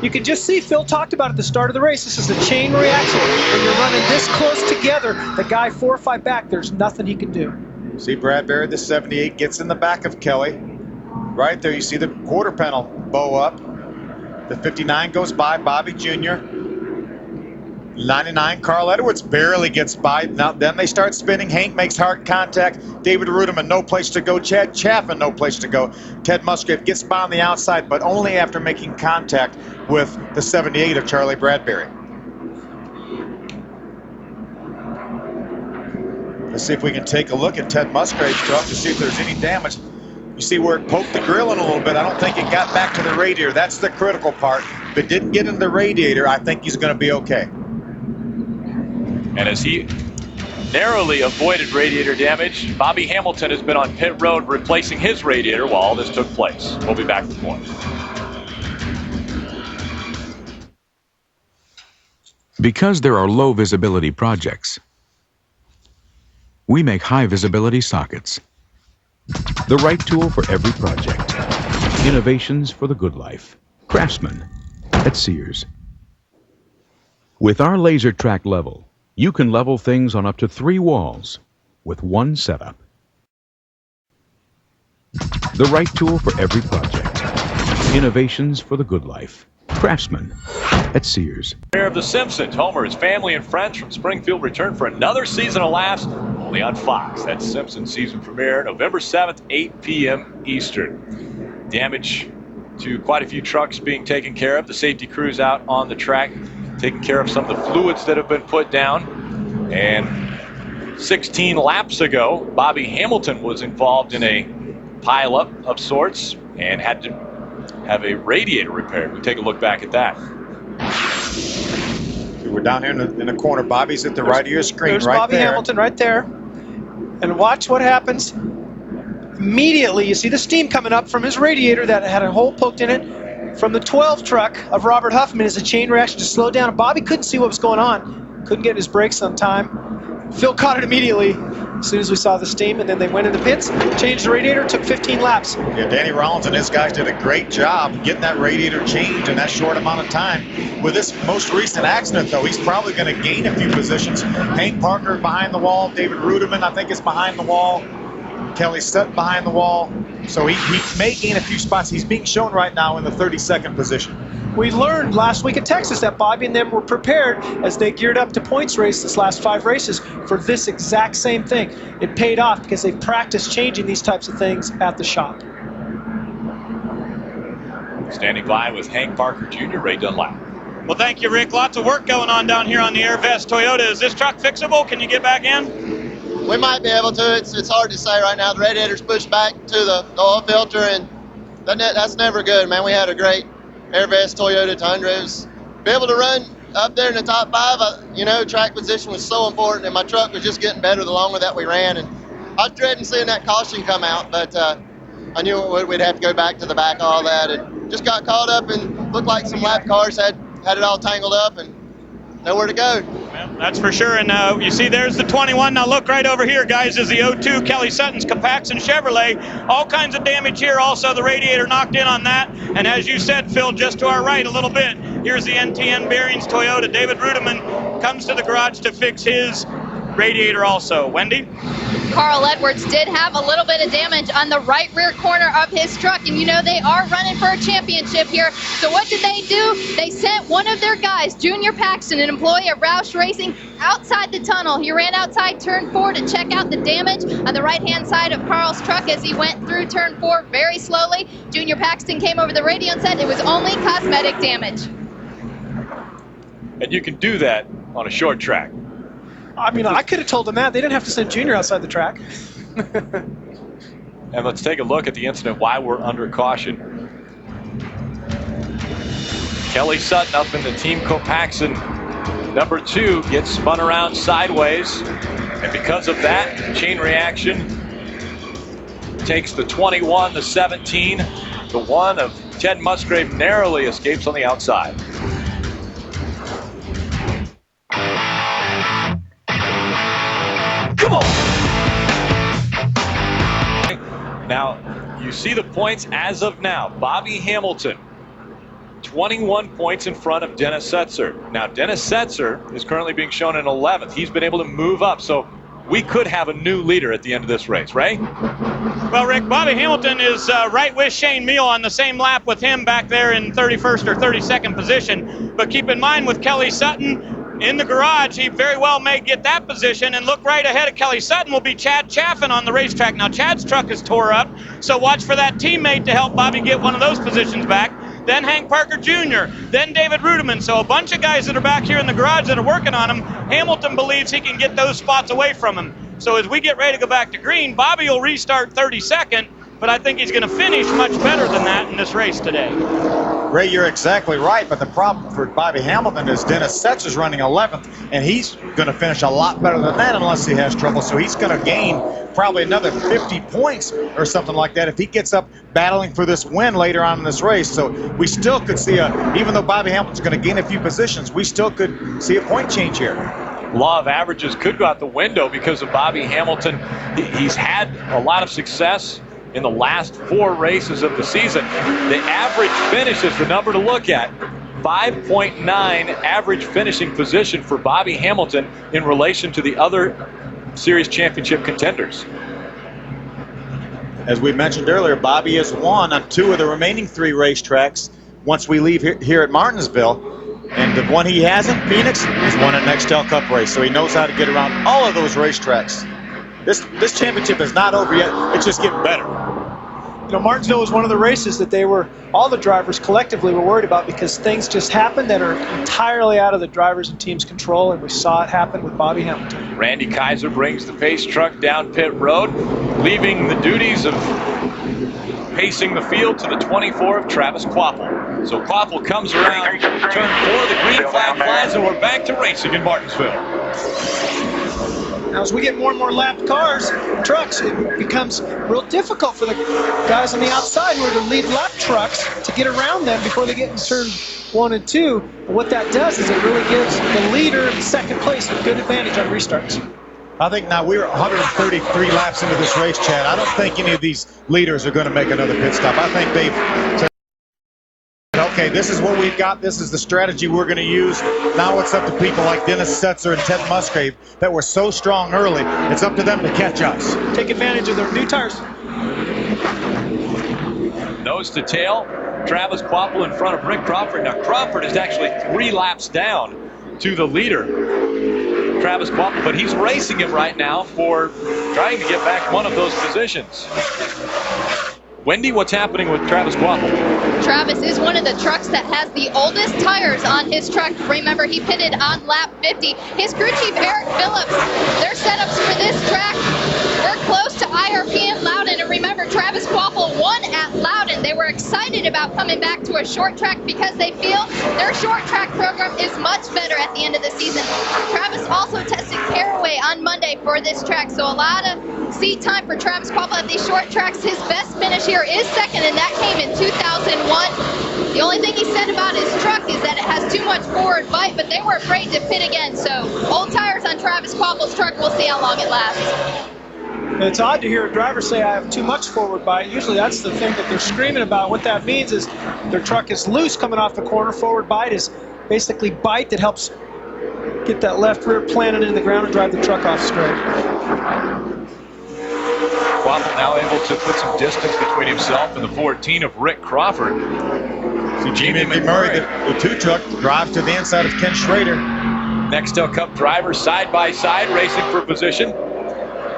You can just see, Phil talked about at the start of the race, this is a chain reaction. When you're running this close together, the guy 4 or 5 back, there's nothing he can do. See Bradbury, the 78, gets in the back of Kelly. Right there, you see the quarter panel bow up. The 59 goes by, Bobby Jr. 99, Carl Edwards barely gets by. Now then they start spinning. Hank makes hard contact. David Rudiman, no place to go. Chad Chapman, no place to go. Ted Musgrave gets by on the outside, but only after making contact with the 78 of Charlie Bradbury. Let's see if we can take a look at Ted Musgrave's truck to see if there's any damage. You see where it poked the grill in a little bit. I don't think it got back to the radiator. That's the critical part. If it didn't get in the radiator, I think he's going to be okay. And as he narrowly avoided radiator damage, Bobby Hamilton has been on pit road replacing his radiator while all this took place. We'll be back with more. Because there are low visibility projects, we make high visibility sockets. The right tool for every project. Innovations for the good life. Craftsman at Sears. With our laser track level, you can level things on up to 3 walls with one setup. The right tool for every project. Innovations for the good life. Craftsman at Sears. Of The Simpsons, Homer, his family, and friends from Springfield return for another season of laughs only on Fox. That's Simpsons season premiere, November 7th, 8 p.m. Eastern. Damage to quite a few trucks being taken care of. The safety crews out on the track taking care of some of the fluids that have been put down. And 16 laps ago, Bobby Hamilton was involved in a pileup of sorts and had to have a radiator repaired. We take a look back at that. We're down here in the corner. Bobby's at the right of your screen, there's right Bobby there. Hamilton right there. And watch what happens Immediately, you see the steam coming up from his radiator that had a hole poked in it from the 12 truck of Robert Huffman as a chain reaction to slow down. Bobby couldn't see what was going on, couldn't get his brakes on time. Phil caught it immediately as soon as we saw the steam, and then they went in the pits, changed the radiator, took 15 laps. Yeah, Danny Rollins and his guys did a great job getting that radiator changed in that short amount of time. With this most recent accident, though, he's probably going to gain a few positions. Hank Parker behind the wall, David Ruderman, I think, is behind the wall. Kelly Sutton behind the wall. So he may gain a few spots. He's being shown right now in the 32nd position. We learned last week at Texas that Bobby and them were prepared as they geared up to points race this last 5 races for this exact same thing. It paid off because they practiced changing these types of things at the shop. Standing by with Hank Parker Jr., Ray Dunlap. Well, thank you, Rick. Lots of work going on down here on the Airvest Toyota. Is this truck fixable? Can you get back in? We might be able to. It's hard to say right now. The radiator's pushed back to the oil filter, and that's never good, man. We had a great Airvest Toyota Tundra. Be able to run up there in the top 5, track position was so important, and my truck was just getting better the longer that we ran. And I was dreading seeing that caution come out, but I knew we'd have to go back to the back of all that, and just got caught up and looked like some lap cars had it all tangled up and nowhere to go. Well, that's for sure. And you see there's the 21. Now look right over here, guys, is the 02 Kelly Sutton's Capaxton Chevrolet. All kinds of damage here. Also the radiator knocked in on that. And as you said, Phil, just to our right a little bit, here's the NTN Bearings Toyota. David Ruderman comes to the garage to fix his radiator also. Wendy? Carl Edwards did have a little bit of damage on the right rear corner of his truck, and they are running for a championship here. So what did they do? They sent one of their guys, Junior Paxton, an employee of Roush Racing, outside the tunnel. He ran outside turn 4 to check out the damage on the right-hand side of Carl's truck as he went through turn 4 very slowly. Junior Paxton came over the radio and said it was only cosmetic damage. And you can do that on a short track. I mean, I could have told them that. They didn't have to send Junior outside the track. And let's take a look at the incident, why we're under caution. Kelly Sutton up in the Team Copaxton number 2 gets spun around sideways. And because of that chain reaction, takes the 21, the 17, the 1 of Ted Musgrave narrowly escapes on the outside. Come on! Now, you see the points as of now. Bobby Hamilton, 21 points in front of Dennis Setzer. Now, Dennis Setzer is currently being shown in 11th. He's been able to move up, so we could have a new leader at the end of this race, Ray? Well, Rick, Bobby Hamilton is right with Shane Meal on the same lap with him back there in 31st or 32nd position. But keep in mind with Kelly Sutton in the garage, he very well may get that position. And look right ahead of Kelly Sutton will be Chad Chaffin on the racetrack. Now, Chad's truck is tore up, so watch for that teammate to help Bobby get one of those positions back. Then Hank Parker Jr., then David Ruderman. So a bunch of guys that are back here in the garage that are working on him. Hamilton believes he can get those spots away from him. So as we get ready to go back to green, Bobby will restart 32nd, but I think he's going to finish much better than that in this race today. Ray, you're exactly right, but the problem for Bobby Hamilton is Dennis Setzer's running 11th, and he's going to finish a lot better than that unless he has trouble. So he's going to gain probably another 50 points or something like that if he gets up battling for this win later on in this race. So we still could see even though Bobby Hamilton's going to gain a few positions, we still could see a point change here. Law of averages could go out the window because of Bobby Hamilton. He's had a lot of success in the last 4 races of the season. The average finish is the number to look at. 5.9 average finishing position for Bobby Hamilton in relation to the other series championship contenders. As we mentioned earlier, Bobby has won on 2 of the remaining 3 racetracks once we leave here at Martinsville. And the one he hasn't, Phoenix, he's won an Nextel Cup race, so he knows how to get around all of those racetracks. This championship is not over yet. It's just getting better. Martinsville was one of the races that all the drivers collectively were worried about because things just happened that are entirely out of the drivers and team's control, and we saw it happen with Bobby Hamilton. Randy Kaiser brings the pace truck down pit road, leaving the duties of pacing the field to the 24 of Travis Quapple. So Quapple comes around turn 4, the green flag flies, and we're back to racing in Martinsville. Now, as we get more and more lapped cars, trucks, it becomes real difficult for the guys on the outside who are the lead lap trucks to get around them before they get in turn 1 and 2. But what that does is it really gives the leader in second place a good advantage on restarts. I think now we're 133 laps into this race, Chad. I don't think any of these leaders are going to make another pit stop. I think they've said, okay, this is what we've got. This is the strategy we're going to use. Now it's up to people like Dennis Setzer and Ted Musgrave that were so strong early. It's up to them to catch us. Take advantage of their new tires. Nose to tail, Travis Kvapil in front of Rick Crawford. Now Crawford is actually 3 laps down to the leader, Travis Kvapil, but he's racing him right now for trying to get back one of those positions. Wendy, what's happening with Travis Kvapil? Travis is one of the trucks that has the oldest tires on his truck. Remember, he pitted on lap 50. His crew chief, Eric Phillips, their setups for this track were close to IRP and Loudon. And remember, Travis Kvapil won at Loudon. They were excited about coming back to a short track because they feel their short track program is much better at the end of the season. Travis also tested Caraway on Monday for this track, so a lot of seat time for Travis Kvapil at these short tracks. His best finish here is second, and that came in 2001. The only thing he said about his truck is that it has too much forward bite, but they were afraid to pit again. So old tires on Travis Kvapil's truck. We'll see how long it lasts. It's odd to hear a driver say I have too much forward bite. Usually that's the thing that they're screaming about. What that means is their truck is loose coming off the corner. Forward bite is basically bite that helps get that left rear planted into the ground and drive the truck off straight. Kvapil now able to put some distance between himself and the 14 of Rick Crawford. See Jamie McMurray, the 2 truck, drives to the inside of Ken Schrader. Nextel Cup drivers side by side racing for position.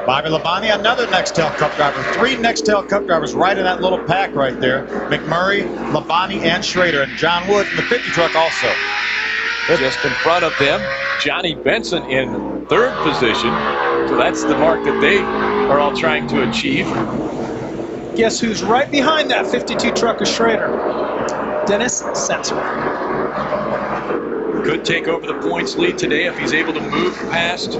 Bobby Labonte, another Nextel Cup driver. 3 Nextel Cup drivers right in that little pack right there. McMurray, Labonte, and Schrader. And John Wood in the 50 truck also. Just in front of them, Johnny Benson in 3rd position. So that's the mark that they are all trying to achieve. Guess who's right behind that 52 truck of Schrader? Dennis Setzer. Could take over the points lead today if he's able to move past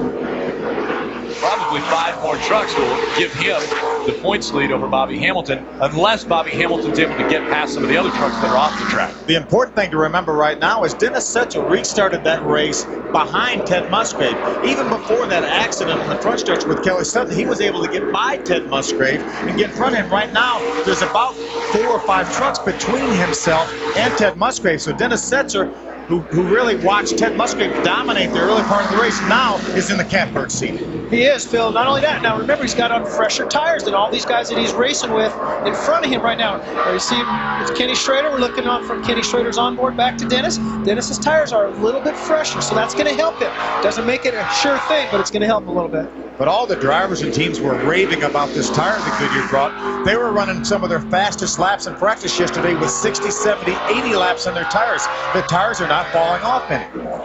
probably 5 more trucks will give him the points lead over Bobby Hamilton, unless Bobby Hamilton's able to get past some of the other trucks that are off the track. The important thing to remember right now is Dennis Setzer restarted that race behind Ted Musgrave. Even before that accident on the front stretch with Kelly Sutton, he was able to get by Ted Musgrave and get in front of him. Right now, there's about 4 or 5 trucks between himself and Ted Musgrave. So Dennis Setzer, who really watched Ted Musgrave dominate the early part of the race, now is in the catbird seat. He is, Phil. Not only that, now remember, he's got on fresher tires than all these guys that he's racing with in front of him right now. You see, it's Kenny Schrader. We're looking on from Kenny Schrader's onboard back to Dennis. Dennis's tires are a little bit fresher, so that's going to help him. Doesn't make it a sure thing, but it's going to help him a little bit. But all the drivers and teams were raving about this tire that Goodyear brought. They were running some of their fastest laps in practice yesterday with 60, 70, 80 laps on their tires. The tires are not falling off anymore.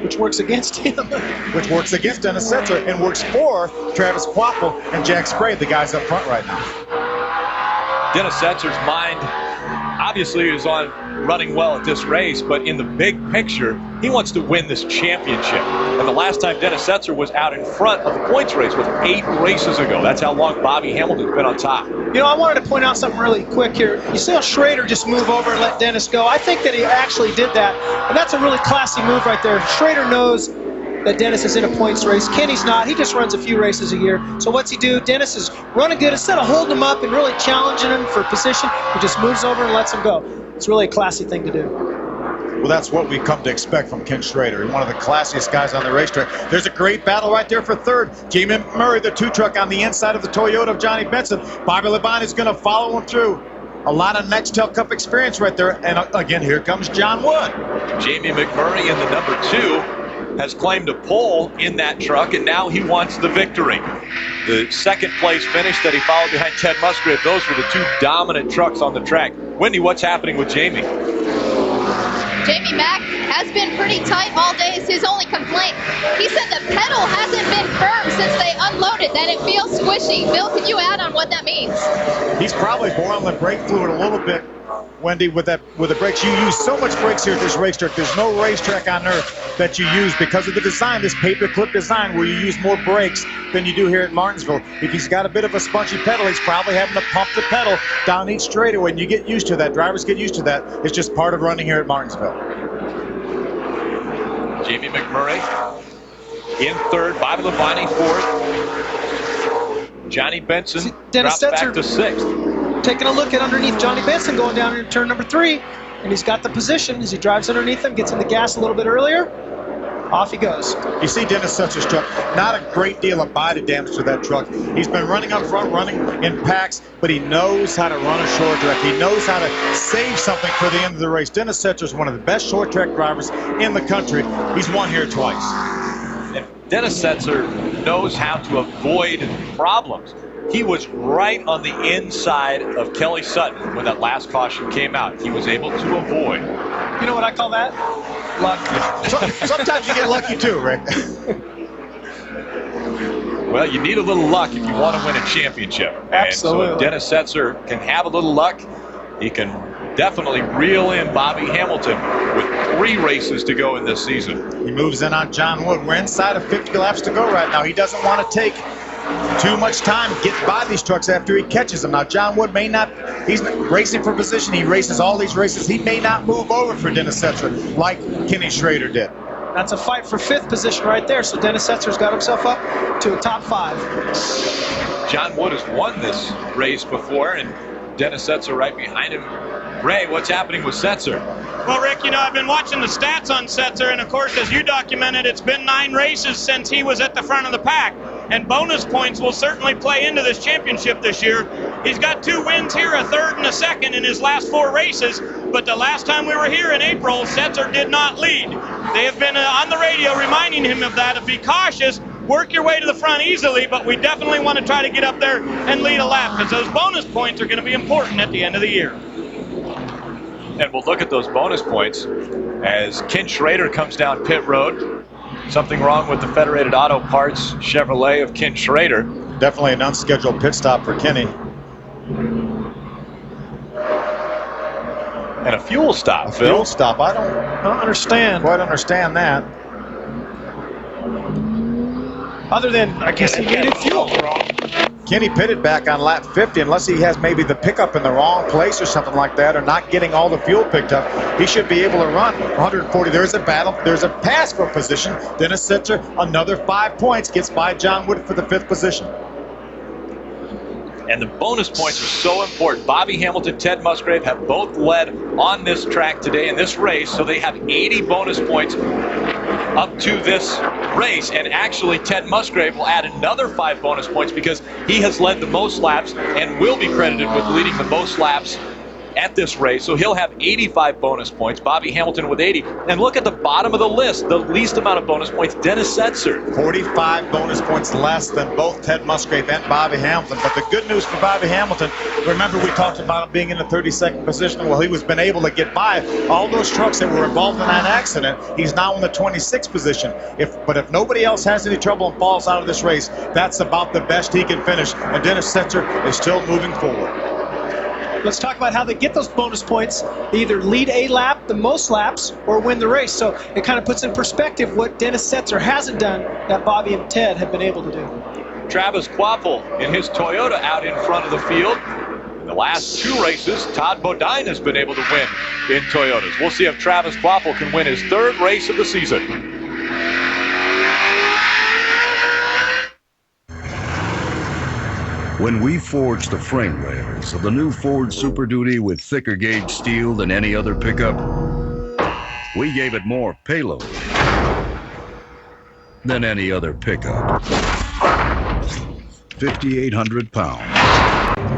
Which works against him. Which works against Dennis Setzer and works for Travis Kvapil and Jack Spray, the guys up front right now. Dennis Setzer's mind obviously is on running well at this race, but in the big picture, he wants to win this championship. And the last time Dennis Setzer was out in front of the points race was 8 races ago. That's how long Bobby Hamilton's been on top. You know, I wanted to point out something really quick here. You see how Schrader just move over and let Dennis go? I think that he actually did that, and that's a really classy move right there. Schrader knows that Dennis is in a points race. Kenny's not. He just runs a few races a year. So what's he do? Dennis is running good. Instead of holding him up and really challenging him for position, he just moves over and lets him go. It's really a classy thing to do. Well, that's what we come to expect from Ken Schrader, one of the classiest guys on the racetrack. There's a great battle right there for 3rd. Jamie Murray, the 2 truck on the inside of the Toyota of Johnny Benson. Bobby Labonte is going to follow him through. A lot of Nextel Cup experience right there. And again, here comes John Wood. Jamie McMurray in the number 2 has claimed a pole in that truck, and now he wants the victory. The 2nd place finish that he followed behind Ted Musgrave, those were the 2 dominant trucks on the track. Wendy, what's happening with Jamie? Jamie Mack has been pretty tight all day is his only complaint. He said the pedal hasn't been firm since they unloaded, that it feels squishy. Bill, can you add on what that means? He's probably boiling the brake fluid a little bit Wendy, with the brakes. You use so much brakes here at this racetrack. There's no racetrack on earth that you use because of the design, this paperclip design, where you use more brakes than you do here at Martinsville. If he's got a bit of a spongy pedal, he's probably having to pump the pedal down each straightaway, and you get used to that. Drivers get used to that. It's just part of running here at Martinsville. Jamie McMurray in third, Bobby Labonte fourth. Johnny Benson drops back to sixth. Taking a look at underneath Johnny Benson going down into turn number 3, and he's got the position as he drives underneath him, gets in the gas a little bit earlier. Off he goes. You see Dennis Setzer's truck, not a great deal of body damage to that truck. He's been running up front, running in packs, but he knows how to run a short track. He knows how to save something for the end of the race. Dennis Setzer's one of the best short track drivers in the country. He's won here twice. And Dennis Setzer knows how to avoid problems. He was right on the inside of Kelly Sutton when that last caution came out. He was able to avoid. You know what I call that? Luck. Sometimes you get lucky too, Rick. Well, you need a little luck if you want to win a championship. Absolutely. And so Dennis Setzer can have a little luck. He can definitely reel in Bobby Hamilton with 3 races to go in this season. He moves in on John Wood. We're inside of 50 laps to go right now. He doesn't want to take too much time getting by these trucks after he catches them. Now, John Wood may not, he's racing for position. He races all these races. He may not move over for Dennis Setzer like Kenny Schrader did. That's a fight for 5th position right there. So Dennis Setzer's got himself up to a top 5. John Wood has won this race before, and Dennis Setzer right behind him. Ray, what's happening with Setzer? Well, Rick, I've been watching the stats on Setzer, and of course, as you documented, it's been 9 races since he was at the front of the pack. And bonus points will certainly play into this championship this year. He's got 2 wins here, a 3rd and a 2nd in his last 4 races. But the last time we were here in April, Setzer did not lead. They have been on the radio reminding him of that, to be cautious, work your way to the front easily, but we definitely want to try to get up there and lead a lap, because those bonus points are going to be important at the end of the year. And we'll look at those bonus points as Ken Schrader comes down pit road. Something wrong with the Federated Auto Parts Chevrolet of Ken Schrader. Definitely an unscheduled pit stop for Kenny. And a fuel stop, Phil. Fuel stop. I don't understand. Quite understand that. Other than, I guess he needed fuel. Kenny pitted back on lap 50, unless he has maybe the pickup in the wrong place or something like that, or not getting all the fuel picked up. He should be able to run 140. There's a battle. There's a pass for position. Dennis Setzer, another 5 points, gets by John Wood for the 5th position. And the bonus points are so important. Bobby Hamilton, Ted Musgrave have both led on this track today in this race, so they have 80 bonus points up to this race. And actually, Ted Musgrave will add another 5 bonus points because he has led the most laps and will be credited with leading the most laps at this race. So he'll have 85 bonus points. Bobby Hamilton with 80. And look at the bottom of the list, the least amount of bonus points, Dennis Setzer. 45 bonus points less than both Ted Musgrave and Bobby Hamilton. But the good news for Bobby Hamilton, remember we talked about him being in the 32nd position. Well, he was been able to get by all those trucks that were involved in that accident. He's now in the 26th position. But if nobody else has any trouble and falls out of this race, that's about the best he can finish. And Dennis Setzer is still moving forward. Let's talk about how they get those bonus points. They either lead a lap, the most laps, or win the race. So it kind of puts in perspective what Dennis Setzer hasn't done that Bobby and Ted have been able to do. Travis Quapple in his Toyota out in front of the field. In the last 2 races, Todd Bodine has been able to win in Toyotas. We'll see if Travis Quapple can win his 3rd race of the season. When we forged the frame rails of the new Ford Super Duty with thicker gauge steel than any other pickup, we gave it more payload than any other pickup. 5,800 pounds.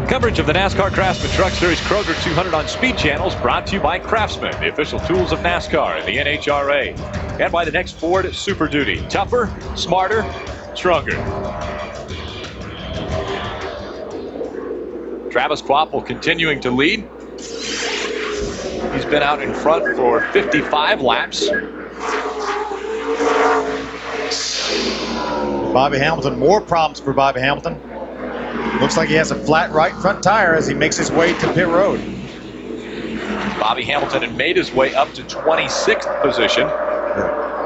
Coverage of the NASCAR Craftsman Truck Series Kroger 200 on Speed Channels brought to you by Craftsman, the official tools of NASCAR and the NHRA. And by the next Ford Super Duty. Tougher, smarter, stronger. Travis Quapple continuing to lead. He's been out in front for 55 laps. Bobby Hamilton, more problems for Bobby Hamilton. Looks like he has a flat right front tire as he makes his way to pit road. Bobby Hamilton had made his way up to 26th position.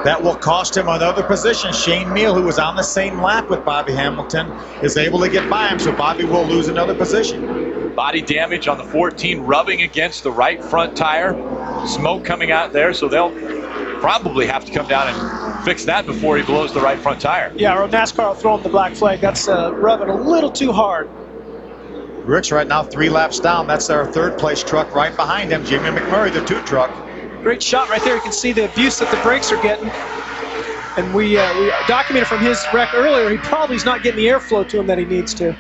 That will cost him another position. Shane Meal, who was on the same lap with Bobby Hamilton, is able to get by him, so Bobby will lose another position. Body damage on the 14, rubbing against the right front tire. Smoke coming out there, so they'll probably have to come down and fix that before he blows the right front tire. Yeah, or NASCAR will throw him the black flag. That's rubbing a little too hard. Rick's right now 3 laps down. That's our third place truck right behind him. Jimmy McMurray, the 2 truck. Great shot right there. You can see the abuse that the brakes are getting. And we documented from his wreck earlier, he probably is not getting the airflow to him that he needs to.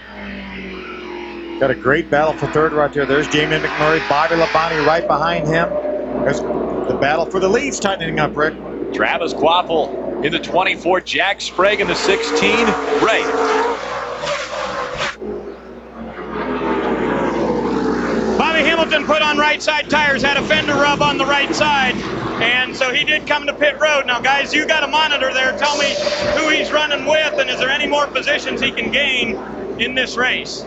Got a great battle for third right there. There's Jamie McMurray, Bobby Labonte right behind him. There's the battle for the leads tightening up, Rick. Travis Quapple in the 24, Jack Sprague in the 16, Ray. Bobby Hamilton put on right side tires, had a fender rub on the right side, and so he did come to pit road. Now, guys, you got a monitor there. Tell me who he's running with, and is there any more positions he can gain in this race?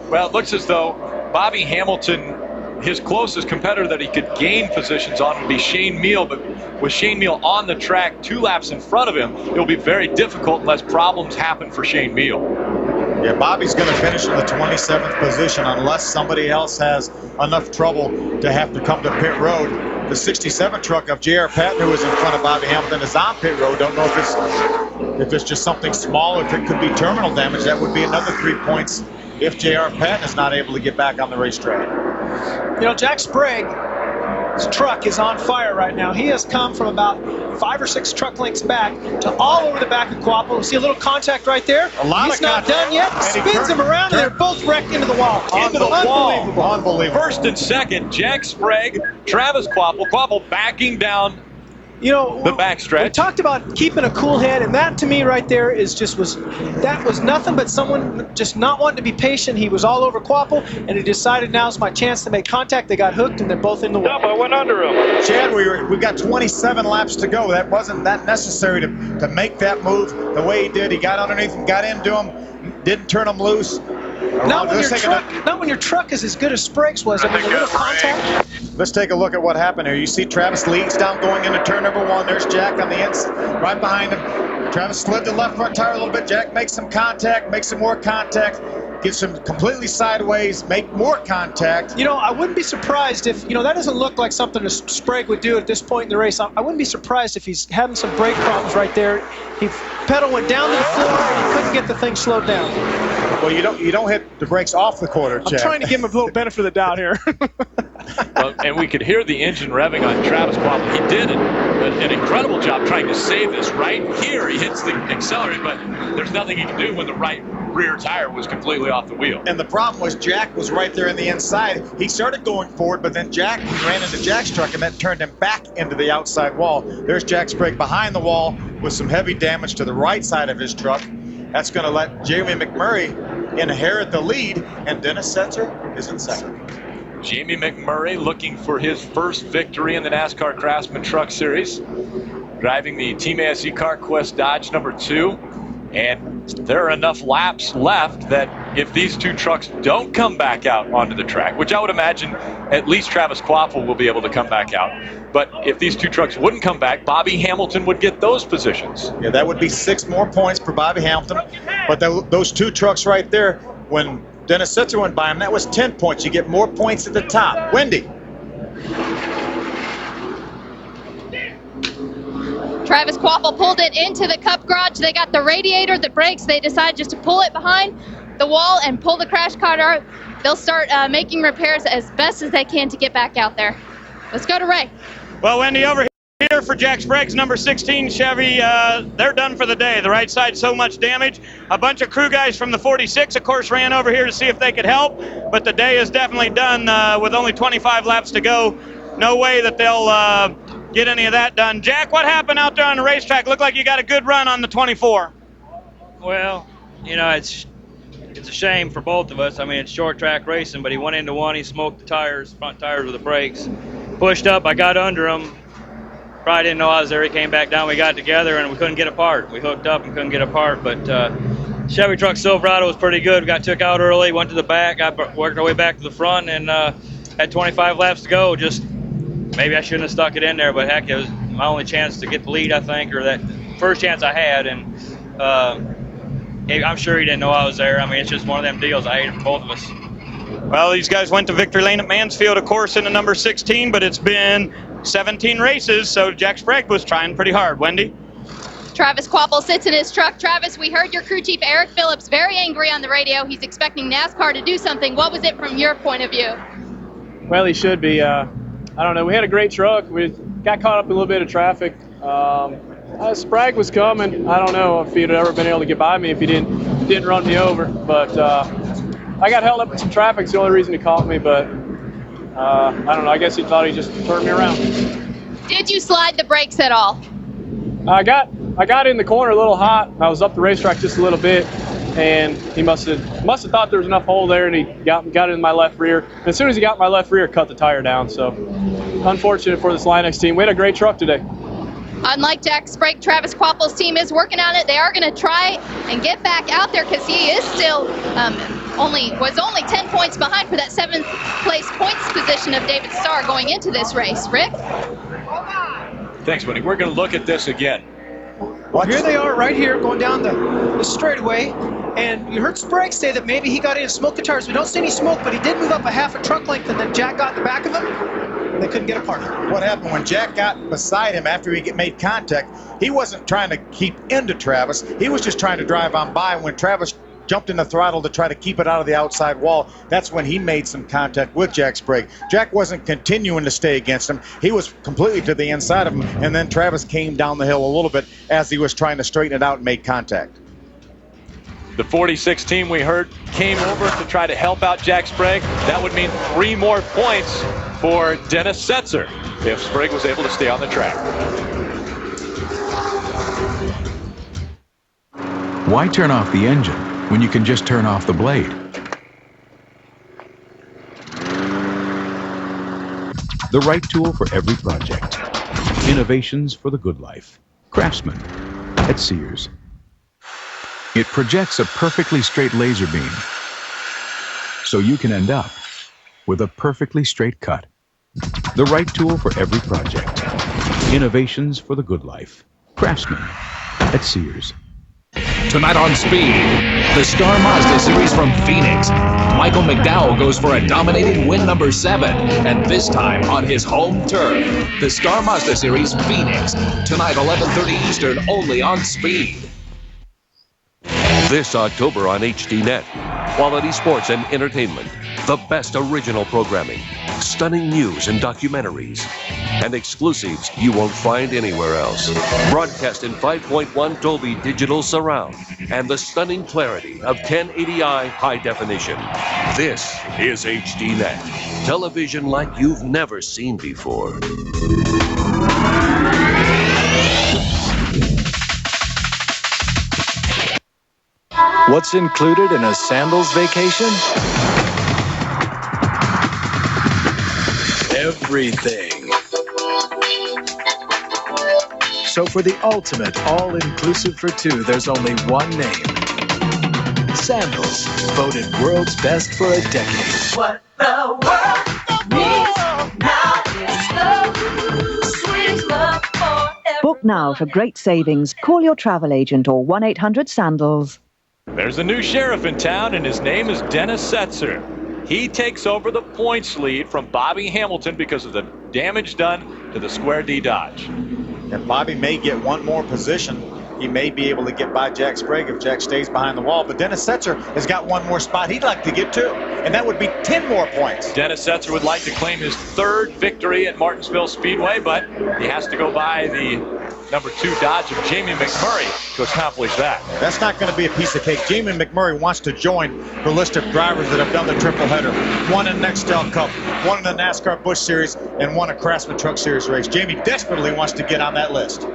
Well, it looks as though Bobby Hamilton, his closest competitor that he could gain positions on would be Shane Meal, but with Shane Meal on the track 2 laps in front of him, it'll be very difficult unless problems happen for Shane Meal. Yeah, Bobby's going to finish in the 27th position unless somebody else has enough trouble to have to come to pit road. The 67 truck of J.R. Patton, who is in front of Bobby Hamilton, is on pit road. Don't know if it's just something small, if it could be terminal damage. That would be another 3 points if J.R. Patton is not able to get back on the racetrack. You know, Jack Sprague's truck is on fire right now. He has come from about 5 or 6 truck lengths back to all over the back of Quapple. We see a little contact right there. A lot He's of not contact. done yet. Spins him around, and they're both wrecked into the wall. Unbelievable. Unbelievable. First and second, Jack Sprague, Travis Quapple. Quapple backing down the backstretch. We talked about keeping a cool head, and that to me right there was nothing but someone just not wanting to be patient. He was all over Quapple, and he decided now's my chance to make contact. They got hooked, and they're both in the wall. I went under him. Chad, we got 27 laps to go. That wasn't that necessary to make that move the way he did. He got underneath him, got into him, didn't turn him loose. Not when your truck is as good as Sprague's was. I mean, a little contact. Let's take a look at what happened here. You see Travis leads down going into turn number 1. There's Jack on the inside, right behind him. Travis slid the left front tire a little bit. Jack makes some contact, makes some more contact, gets him completely sideways, make more contact. You know, I wouldn't be surprised if, that doesn't look like something a Sprague would do at this point in the race. I wouldn't be surprised if he's having some brake problems right there. Pedal went down to the floor and he couldn't get the thing slowed down. Well, you don't hit the brakes off the quarter, Jack. I'm trying to give him a little benefit of the doubt here. Well, and we could hear the engine revving on Travis Quapple. He did an incredible job trying to save this right here. He hits the accelerator, but there's nothing he can do when the right rear tire was completely off the wheel. And the problem was Jack was right there in the inside. He started going forward, but then he ran into Jack's truck, and that turned him back into the outside wall. There's Jack Sprague behind the wall with some heavy damage to the right side of his truck. That's going to let Jamie McMurray inherit the lead, and Dennis Setzer is in second. Jamie McMurray looking for his first victory in the NASCAR Craftsman Truck Series, driving the Team ASE CarQuest Dodge number 2. And there are enough laps left that if these 2 trucks don't come back out onto the track, which I would imagine at least Travis Quapple will be able to come back out. But if these 2 trucks wouldn't come back, Bobby Hamilton would get those positions. Yeah, that would be 6 more points for Bobby Hamilton. But those 2 trucks right there, when Dennis Setzer went by him, that was 10 points. You get more points at the top. Wendy. Travis Quapple pulled it into the Cup garage. They got the radiator, the brakes. They decided just to pull it behind the wall and pull the crash car out. They'll start making repairs as best as they can to get back out there. Let's go to Ray. Well, Wendy, over here for Jack Sprague's number 16 Chevy, they're done for the day. The right side, so much damage. A bunch of crew guys from the 46, of course, ran over here to see if they could help, but the day is definitely done with only 25 laps to go. No way that they'll get any of that done. Jack, what happened out there on the racetrack? Looked like you got a good run on the 24. Well, it's a shame for both of us. I mean, it's short track racing, but he went into one, he smoked the tires, front tires with the brakes. Pushed up, I got under him. Probably didn't know I was there. He came back down, we got together, and we couldn't get apart. We hooked up and couldn't get apart, but Chevy truck Silverado was pretty good. We got took out early, went to the back, worked our way back to the front, and had 25 laps to go. Just maybe I shouldn't have stuck it in there, but heck, it was my only chance to get the lead, I think, or that first chance I had. And I'm sure he didn't know I was there. I mean, it's just one of them deals. I hate it for both of us. Well, these guys went to victory lane at Mansfield, of course, in the number 16, but it's been 17 races, so Jack Sprague was trying pretty hard. Wendy? Travis Quapple sits in his truck. Travis, we heard your crew chief, Eric Phillips, very angry on the radio. He's expecting NASCAR to do something. What was it from your point of view? Well, he should be. I don't know. We had a great truck. We got caught up in a little bit of traffic. Sprague was coming. I don't know if he'd ever been able to get by me if he didn't run me over. But I got held up in some traffic. It's the only reason he caught me. But I don't know. I guess he thought he just turned me around. Did you slide the brakes at all? I got in the corner a little hot. I was up the racetrack just a little bit, and he must have thought there was enough hole there, and he got it in my left rear. And as soon as he got my left rear, cut the tire down. So unfortunate for this Linex team. We had a great truck today. Unlike Jack Sprague, Travis Quapple's team is working on it. They are going to try and get back out there because he is still was only 10 points behind for that 7th place points position of David Starr going into this race. Rick? Thanks, Wendy. We're going to look at this again. Well, here they are right here going down the straightaway, and you heard Sprague say that maybe he got in and smoked the tires. We don't see any smoke, but he did move up a half a truck length, and then Jack got in the back of him, and they couldn't get apart. What happened when Jack got beside him after he made contact, he wasn't trying to keep into Travis. He was just trying to drive on by. When Travis jumped in the throttle to try to keep it out of the outside wall, that's when he made some contact with Jack Sprague. Jack wasn't continuing to stay against him. He was completely to the inside of him, and then Travis came down the hill a little bit as he was trying to straighten it out and made contact. The 46 team we heard came over to try to help out Jack Sprague. That would mean 3 more points for Dennis Setzer if Sprague was able to stay on the track. Why turn off the engine when you can just turn off the blade? The right tool for every project. Innovations for the good life. Craftsman at Sears. It projects a perfectly straight laser beam, so you can end up with a perfectly straight cut. The right tool for every project. Innovations for the good life. Craftsman at Sears. Tonight on Speed, the Star Mazda Series from Phoenix. Michael McDowell goes for a dominating win number 7, and this time on his home turf. The Star Mazda Series Phoenix. Tonight, 11:30 Eastern, only on Speed. This October on HDNet. Quality sports and entertainment. The best original programming. Stunning news and documentaries. And exclusives you won't find anywhere else. Broadcast in 5.1 Dolby Digital Surround. And the stunning clarity of 1080i high definition. This is HDNet. Television like you've never seen before. What's included in a sandals vacation? Everything. So for the ultimate all-inclusive for 2, there's only one name. Sandals, voted world's best for a decade. What the world needs now is love, sweet love forever. Book now for great savings. Call your travel agent or 1-800-SANDALS. There's a new sheriff in town, and his name is Dennis Setzer. He takes over the points lead from Bobby Hamilton because of the damage done to the Square D Dodge. And Bobby may get one more position. He may be able to get by Jack Sprague if Jack stays behind the wall. But Dennis Setzer has got one more spot he'd like to get to, and that would be 10 more points. Dennis Setzer would like to claim his 3rd victory at Martinsville Speedway, but he has to go by the number 2 Dodge of Jamie McMurray to accomplish that. That's not going to be a piece of cake. Jamie McMurray wants to join the list of drivers that have done the triple header. One in the Nextel Cup, one in the NASCAR Busch Series, and one a Craftsman Truck Series race. Jamie desperately wants to get on that list.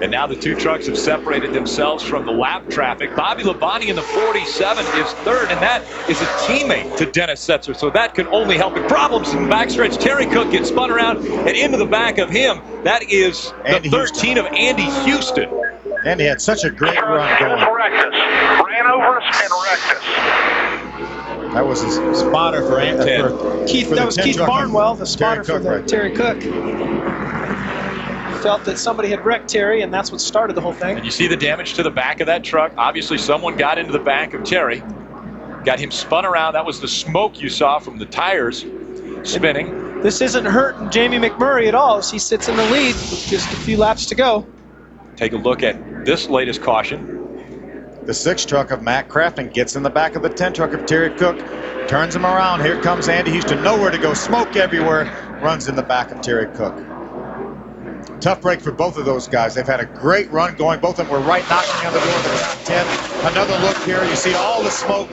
And now the 2 trucks have separated themselves from the lap traffic. Bobby Labonte in the 47 is 3rd, and that is a teammate to Dennis Setzer, so that can only help him. Problems in the backstretch. Terry Cook gets spun around and into the back of him. That is the 13 of Andy Houston. Andy had such a great run going. Ran over us and wrecked us. That was his spotter for Keith. That was Keith Barnwell, the spotter for Terry Cook. Felt that somebody had wrecked Terry, and that's what started the whole thing. And you see the damage to the back of that truck. Obviously, someone got into the back of Terry, got him spun around. That was the smoke you saw from the tires spinning. And this isn't hurting Jamie McMurray at all as he sits in the lead with just a few laps to go. Take a look at this latest caution. The 6 truck of Matt Craftsman gets in the back of the 10 truck of Terry Cook, turns him around. Here comes Andy Houston, nowhere to go, smoke everywhere, runs in the back of Terry Cook. Tough break for both of those guys. They've had a great run going. Both of them were right knocking on the door of the top 10. Another look here. You see all the smoke.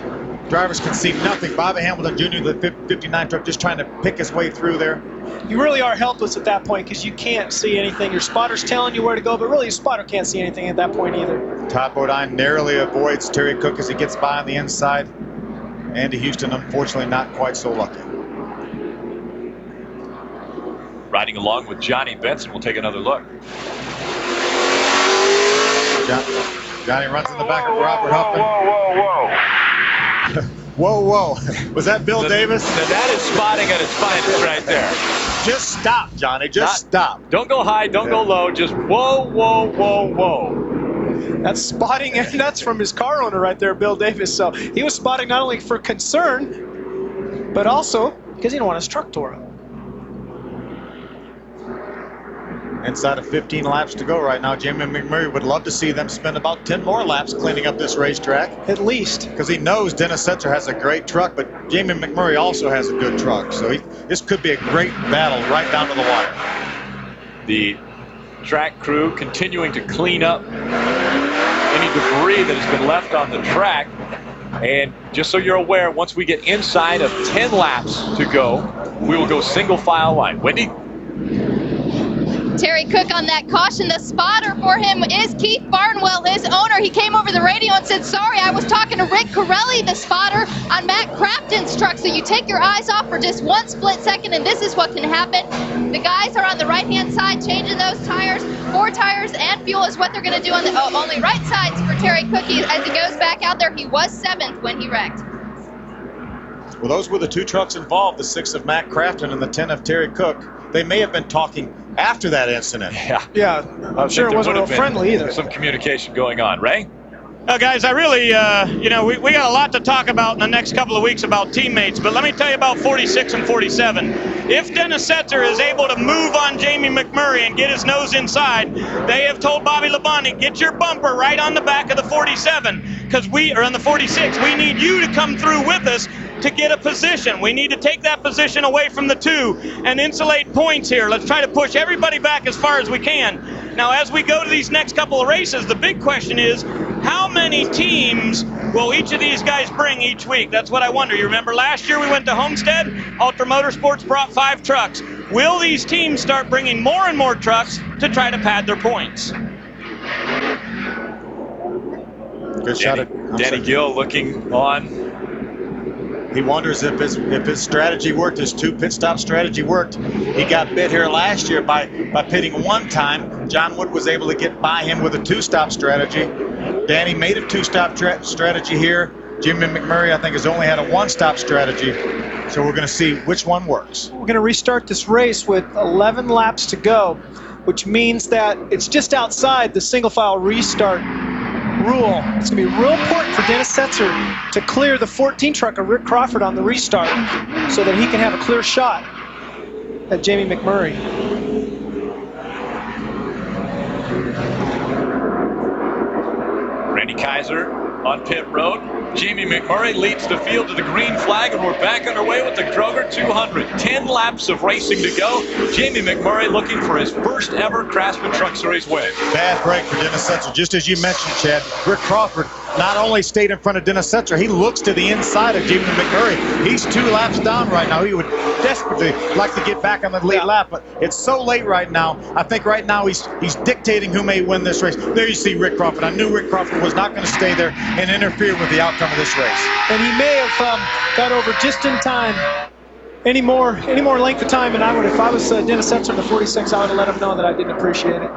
Drivers can see nothing. Bobby Hamilton Jr., the 59 truck, just trying to pick his way through there. You really are helpless at that point because you can't see anything. Your spotter's telling you where to go, but really your spotter can't see anything at that point either. Todd Bodine narrowly avoids Terry Cook as he gets by on the inside. Andy Houston, unfortunately, not quite so lucky. Riding along with Johnny Benson. We'll take another look. Johnny runs in the back of Robert Huffman. Whoa. Whoa. Was that Bill Davis? That is spotting at its finest right there. Just stop, Johnny. Stop. Don't go high. Don't go low. Just whoa. That's spotting, and that's from his car owner right there, Bill Davis. So he was spotting not only for concern, but also because he didn't want his truck tore up. Inside of 15 laps to go right now. Jamie McMurray would love to see them spend about 10 more laps cleaning up this racetrack. At least. Because he knows Dennis Setzer has a great truck, but Jamie McMurray also has a good truck. So this could be a great battle right down to the wire. The track crew continuing to clean up any debris that has been left on the track. And just so you're aware, once we get inside of 10 laps to go, we will go single file line. Wendy? Terry Cook on that caution. The spotter for him is Keith Barnwell, his owner. He came over the radio and said, sorry, I was talking to Rick Corelli, the spotter, on Matt Crafton's truck. So you take your eyes off for just one split second, and this is what can happen. The guys are on the right-hand side changing those tires. 4 tires and fuel is what they're going to do on the only right sides for Terry Cook. As he goes back out there, he was 7th when he wrecked. Well, those were the 2 trucks involved, the 6 of Matt Crafton and the 10 of Terry Cook. They may have been talking after that incident. Yeah, I'm sure it wasn't real friendly either. Some communication going on. Ray? Guys, I really, we got a lot to talk about in the next couple of weeks about teammates, but let me tell you about 46 and 47. If Dennis Setzer is able to move on Jamie McMurray and get his nose inside, they have told Bobby Labonte, get your bumper right on the back of the 47, or on the 46. We need you to come through with us to get a position. We need to take that position away from the 2 and insulate points here. Let's try to push everybody back as far as we can. Now, as we go to these next couple of races, the big question is, how many teams will each of these guys bring each week? That's what I wonder. You remember last year we went to Homestead? Ultra Motorsports brought 5 trucks. Will these teams start bringing more and more trucks to try to pad their points? Good shot at Danny Gill looking on. He wonders if his strategy worked, his 2 pit stop strategy worked. He got bit here last year by pitting 1 time. John Wood was able to get by him with a 2-stop strategy. Danny made a 2-stop strategy here. Jimmy McMurray, I think, has only had a 1-stop strategy. So we're going to see which one works. We're going to restart this race with 11 laps to go, which means that it's just outside the single file restart rule. It's going to be real important for Dennis Setzer to clear the 14 truck of Rick Crawford on the restart so that he can have a clear shot at Jamie McMurray. Randy Kaiser on pit road. Jamie McMurray leads the field to the green flag, and we're back underway with the Kroger 200. 10 laps of racing to go. Jamie McMurray looking for his first ever Craftsman Truck Series win. Bad break for Dennis Setzer. Just as you mentioned, Chad, Rick Crawford not only stayed in front of Dennis Setzer, he looks to the inside of Jamie McMurray. He's 2 laps down right now. He would desperately like to get back on the lead lap, but it's so late right now. I think right now he's dictating who may win this race. There you see Rick Crawford. I knew Rick Crawford was not going to stay there and interfere with the outcome of this race. And he may have got over just in time. Any more length of time, and I would, if I was Dennis Setzer in the 46, I would have let him know that I didn't appreciate it.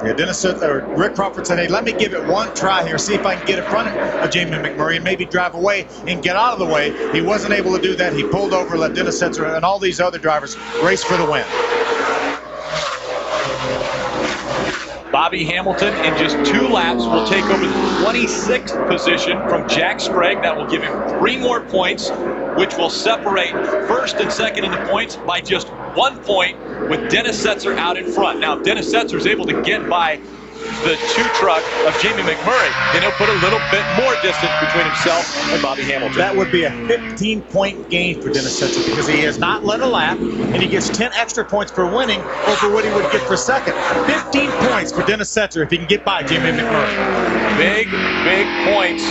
Yeah, Rick Crawford said, hey, let me give it one try here, see if I can get in front of Jamie McMurray and maybe drive away and get out of the way. He wasn't able to do that. He pulled over, let Dennis Setzer and all these other drivers race for the win. Bobby Hamilton in just 2 laps will take over the 26th position from Jack Sprague. That will give him 3 more points, which will separate first and second in the points by just 1 point with Dennis Setzer out in front. Now, if Dennis Setzer is able to get by the 2 truck of Jamie McMurray, then he'll put a little bit more distance between himself and Bobby Hamilton. That would be a 15-point gain for Dennis Setzer because he has not led a lap, and he gets 10 extra points for winning over what he would get for second. 15 points for Dennis Setzer if he can get by Jamie McMurray. Big points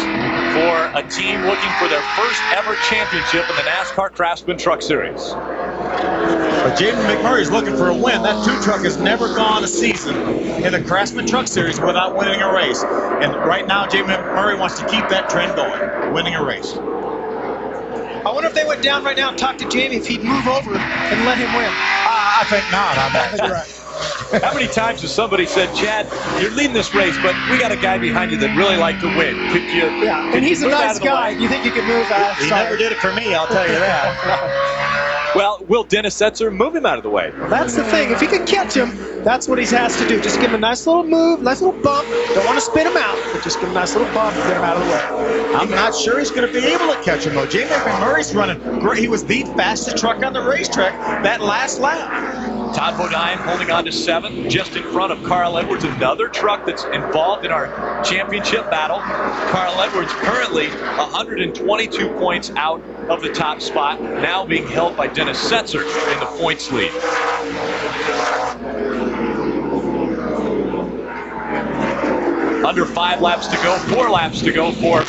for a team looking for their first ever championship in the NASCAR Craftsman Truck Series. But Jamie McMurray's looking for a win. That 2 truck has never gone a season in the Craftsman Truck Series without winning a race. And right now, Jamie McMurray wants to keep that trend going, winning a race. I wonder if they went down right now and talked to Jamie if he'd move over and let him win. I think not. I think you're right. How many times has somebody said, Chad, you're leading this race, but we got a guy behind you that really like to win. Could you? Yeah, and he's a nice guy. Do you think you could move out? He never did it for me, I'll tell you that. Well, will Dennis Setzer move him out of the way? That's the thing. If he can catch him, that's what he has to do. Just give him a nice little move, nice little bump. Don't want to spin him out, but just give him a nice little bump and get him out of the way. I'm not sure he's going to be able to catch him, though. Jamie McMurray's running great. He was the fastest truck on the racetrack that last lap. Todd Bodine holding on to 7th, just in front of Carl Edwards, another truck that's involved in our championship battle. Carl Edwards currently 122 points out of the top spot, now being held by Dennis Setzer in the points lead. Under 5 laps to go, 4 laps to go for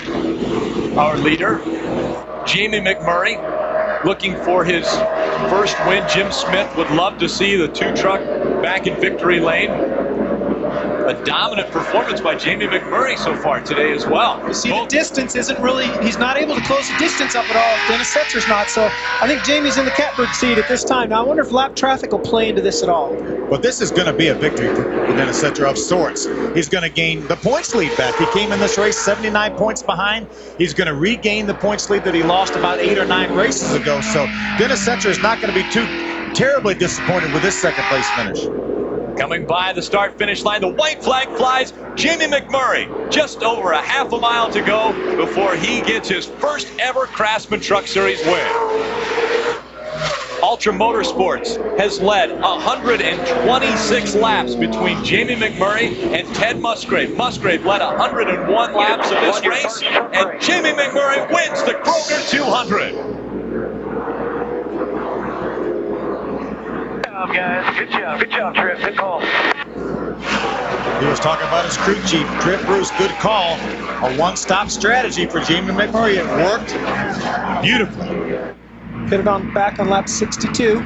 our leader, Jamie McMurray. Looking for his first win. Jim Smith would love to see the 2 truck back in victory lane. A dominant performance by Jamie McMurray so far today as well. You see, the distance isn't really, he's not able to close the distance up at all. Dennis Setzer's not, so I think Jamie's in the catbird seat at this time. Now, I wonder if lap traffic will play into this at all. But this is going to be a victory for Dennis Setzer of sorts. He's going to gain the points lead back. He came in this race 79 points behind. He's going to regain the points lead that he lost about 8 or 9 races ago. So Dennis Setzer is not going to be too terribly disappointed with this second place finish. Coming by the start-finish line, the white flag flies. Jamie McMurray, just over a half a mile to go before he gets his first ever Craftsman Truck Series win. Ultra Motorsports has led 126 laps between Jamie McMurray and Ted Musgrave. Musgrave led 101 laps of this race, and Jamie McMurray wins the Kroger 200. Guys, good job, Trip. Good call. He was talking about his crew chief, Trip Bruce. Good call. A one-stop strategy for Jamie McMurray. It worked beautifully. Pitted on back on lap 62.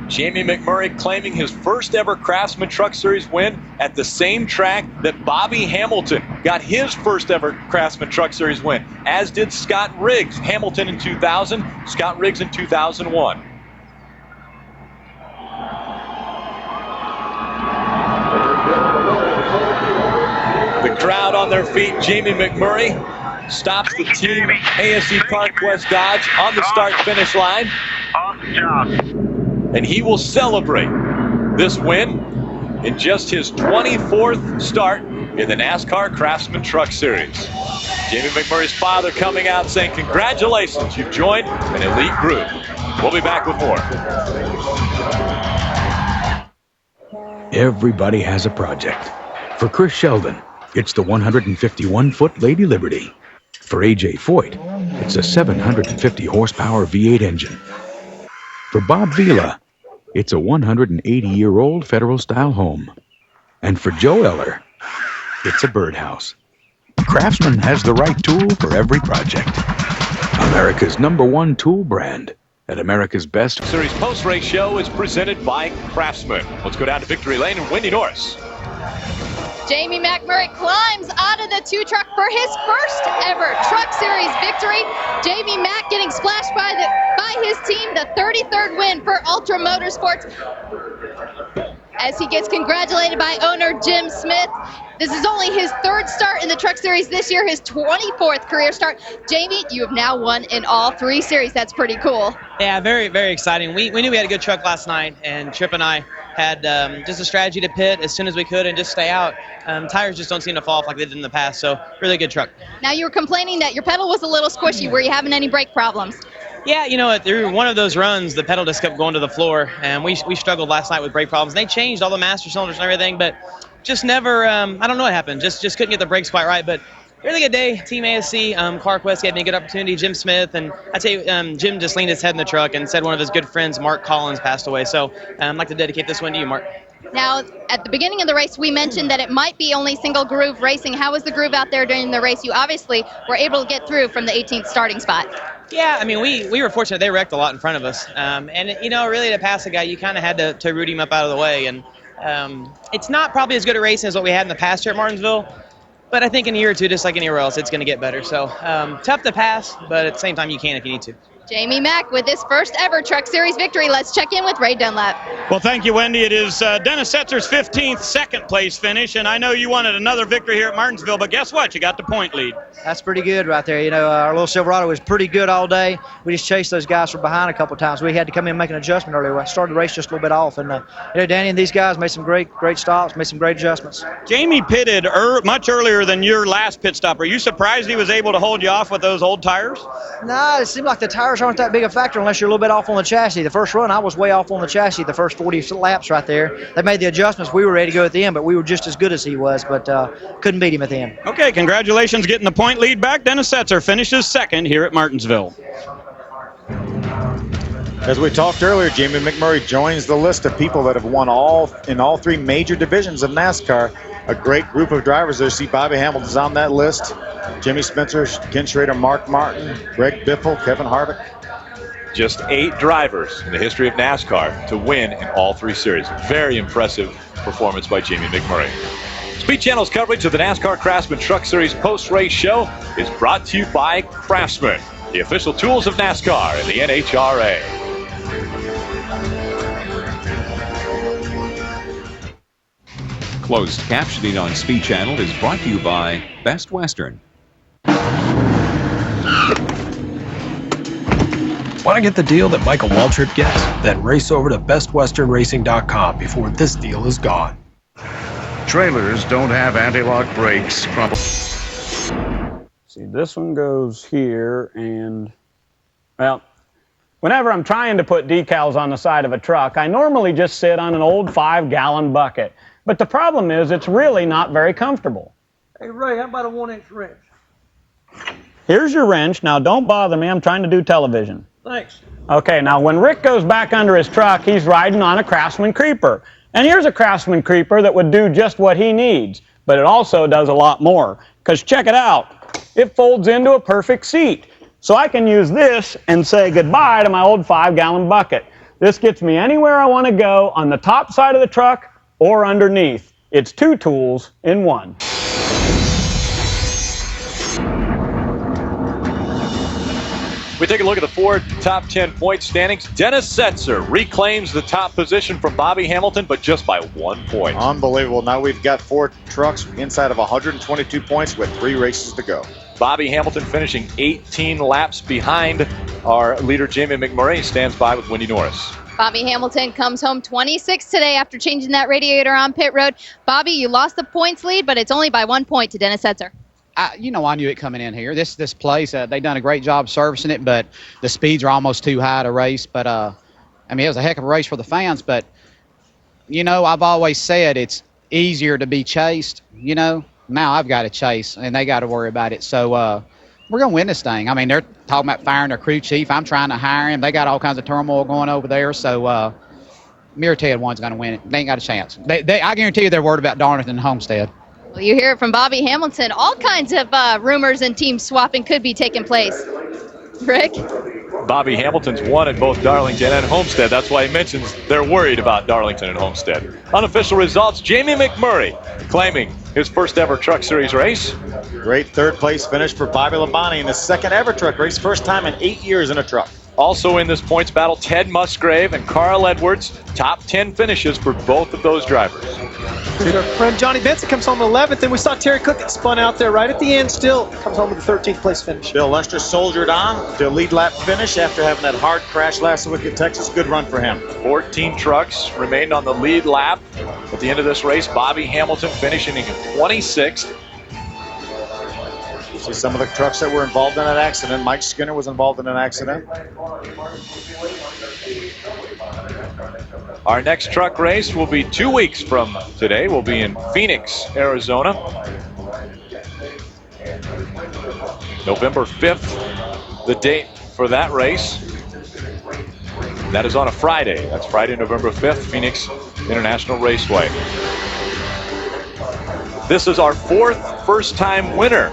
Jamie McMurray claiming his first ever Craftsman Truck Series win at the same track that Bobby Hamilton got his first ever Craftsman Truck Series win, as did Scott Riggs. Hamilton in 2000, Scott Riggs in 2001. The crowd on their feet. Jamie McMurray stops the team ASE Park West Dodge on the start-finish line. Awesome job. And he will celebrate this win in just his 24th start in the NASCAR Craftsman Truck Series. Jamie McMurray's father coming out saying, congratulations, you've joined an elite group. We'll be back with more. Everybody has a project. For Chris Sheldon, it's the 151-foot Lady Liberty. For A.J. Foyt, it's a 750-horsepower V8 engine. For Bob Vila, it's a 180-year-old Federal-style home. And for Joe Eller, it's a birdhouse. Craftsman has the right tool for every project. America's #1 tool brand at America's Best. Series post-race show is presented by Craftsman. Let's go down to victory lane and Wendy Norris. Jamie McMurray climbs out of the 2 truck for his first ever Truck Series victory. Jamie Mack getting splashed by his team, the 33rd win for Ultra Motorsports. as he gets congratulated by owner Jim Smith. This is only his third start in the Truck Series this year, his 24th career start. Jamie, you have now won in all 3 series. That's pretty cool. Yeah, very, very exciting. We knew we had a good truck last night, and Trip and I had just a strategy to pit as soon as we could and just stay out. Tires just don't seem to fall off like they did in the past, so really good truck. Now, you were complaining that your pedal was a little squishy. Were you having any brake problems? Yeah, through one of those runs, the pedal just kept going to the floor, and we struggled last night with brake problems. They changed all the master cylinders and everything, but just never, I don't know what happened. Just couldn't get the brakes quite right, but really good day. Team ASC, CarQuest gave me a good opportunity. Jim Smith, and I'd say Jim just leaned his head in the truck and said one of his good friends, Mark Collins, passed away. So I'd like to dedicate this one to you, Mark. Now, at the beginning of the race, we mentioned that it might be only single groove racing. How was the groove out there during the race? You obviously were able to get through from the 18th starting spot. Yeah, I mean, we were fortunate. They wrecked a lot in front of us. Really to pass a guy, you kind of had to root him up out of the way. And it's not probably as good a racing as what we had in the past here at Martinsville. But I think in a year or two, just like anywhere else, it's going to get better. So tough to pass, but at the same time, you can if you need to. Jamie Mack with his first ever Truck Series victory. Let's check in with Ray Dunlap. Well, thank you, Wendy. It is Dennis Setzer's 15th second place finish, and I know you wanted another victory here at Martinsville, but guess what? You got the point lead. That's pretty good right there. Our little Silverado was pretty good all day. We just chased those guys from behind a couple of times. We had to come in and make an adjustment earlier. I started the race just a little bit off, and Danny and these guys made some great stops, made some great adjustments. Jamie pitted much earlier than your last pit stop. Are you surprised he was able to hold you off with those old tires? No, it seemed like the tires aren't that big a factor unless you're a little bit off on the chassis. The first run, I was way off on the chassis the first 40 laps right there. They made the adjustments. We were ready to go at the end, but we were just as good as he was, but couldn't beat him at the end. Okay, congratulations getting the point lead back. Dennis Setzer finishes second here at Martinsville. As we talked earlier, Jamie McMurray joins the list of people that have won in all 3 major divisions of NASCAR. A great group of drivers there. See, Bobby Hamilton's on that list. Jimmy Spencer, Ken Schrader, Mark Martin, Greg Biffle, Kevin Harvick. Just 8 drivers in the history of NASCAR to win in all 3 series. Very impressive performance by Jamie McMurray. Speed Channel's coverage of the NASCAR Craftsman Truck Series post-race show is brought to you by Craftsman, the official tools of NASCAR and the NHRA. Closed captioning on Speed Channel is brought to you by Best Western. Want to get the deal that Michael Waltrip gets? Then race over to bestwesternracing.com before this deal is gone. Trailers don't have anti-lock brakes. See, this one goes here, and, well, whenever I'm trying to put decals on the side of a truck, I normally just sit on an old 5-gallon bucket. But the problem is it's really not very comfortable. Hey, Ray, how about a 1-inch wrench? Here's your wrench. Now, don't bother me. I'm trying to do television. Thanks. Okay, now when Rick goes back under his truck, he's riding on a Craftsman creeper. And here's a Craftsman creeper that would do just what he needs, but it also does a lot more. Because check it out. It folds into a perfect seat. So I can use this and say goodbye to my old 5-gallon bucket. This gets me anywhere I want to go on the top side of the truck or underneath. It's 2 tools in 1. We take a look at the Ford top 10 point standings. Dennis Setzer reclaims the top position from Bobby Hamilton, but just by 1 point. Unbelievable. Now we've got 4 trucks inside of 122 points with 3 races to go. Bobby Hamilton finishing 18 laps behind our leader, Jamie McMurray, stands by with Wendy Norris. Bobby Hamilton comes home 26 today after changing that radiator on pit road. Bobby, you lost the points lead, but it's only by 1 point to Dennis Setzer. I knew it coming in here. This place, they've done a great job servicing it, but the speeds are almost too high to race. But, it was a heck of a race for the fans. But, I've always said it's easier to be chased, Now I've got to chase, and they got to worry about it. So we're going to win this thing. They're talking about firing their crew chief. I'm trying to hire him. They got all kinds of turmoil going over there. So Mirated one's going to win it. They ain't got a chance. I guarantee you they're worried about Darlington and Homestead. Well, you hear it from Bobby Hamilton. All kinds of rumors and team swapping could be taking place. Rick? Bobby Hamilton's won at both Darlington and Homestead. That's why he mentions they're worried about Darlington and Homestead. Unofficial results, Jamie McMurray claiming his first ever Truck Series race. Great 3rd place finish for Bobby Labonte in his 2nd ever truck race. First time in 8 years in a truck. Also in this points battle, Ted Musgrave and Carl Edwards. Top 10 finishes for both of those drivers. Our friend Johnny Benson comes home 11th, and we saw Terry Cook get spun out there right at the end, still comes home with the 13th place finish. Bill Lester soldiered on to lead lap finish after having that hard crash last week at Texas. Good run for him. 14 trucks remained on the lead lap at the end of this race. Bobby Hamilton finishing in 26th. See some of the trucks that were involved in that accident. Mike Skinner was involved in an accident. Our next truck race will be 2 weeks from today. We'll be in Phoenix, Arizona. November 5th, the date for that race. That is on a Friday. That's Friday, November 5th, Phoenix International Raceway. This is our fourth first-time winner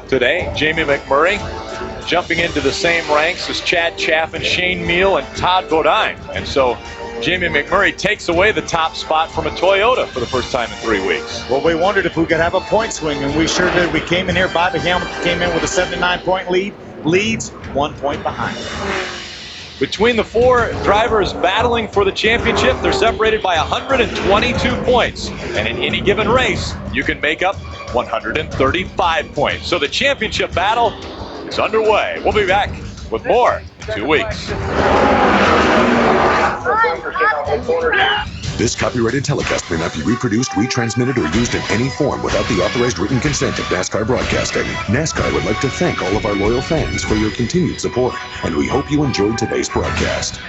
today. Jamie McMurray jumping into the same ranks as Chad Chaffin, Shane Meal, and Todd Bodine. And so Jamie McMurray takes away the top spot from a Toyota for the first time in 3 weeks. Well, we wondered if we could have a point swing, and we sure did. We came in here. Bobby Hamilton came in with a 79-point lead. Leads 1 point behind. Between the four drivers battling for the championship, they're separated by 122 points. And in any given race, you can make up 135 points. So the championship battle is underway. We'll be back with more in 2 weeks. This copyrighted telecast may not be reproduced, retransmitted, or used in any form without the authorized written consent of NASCAR Broadcasting. NASCAR would like to thank all of our loyal fans for your continued support, and we hope you enjoyed today's broadcast.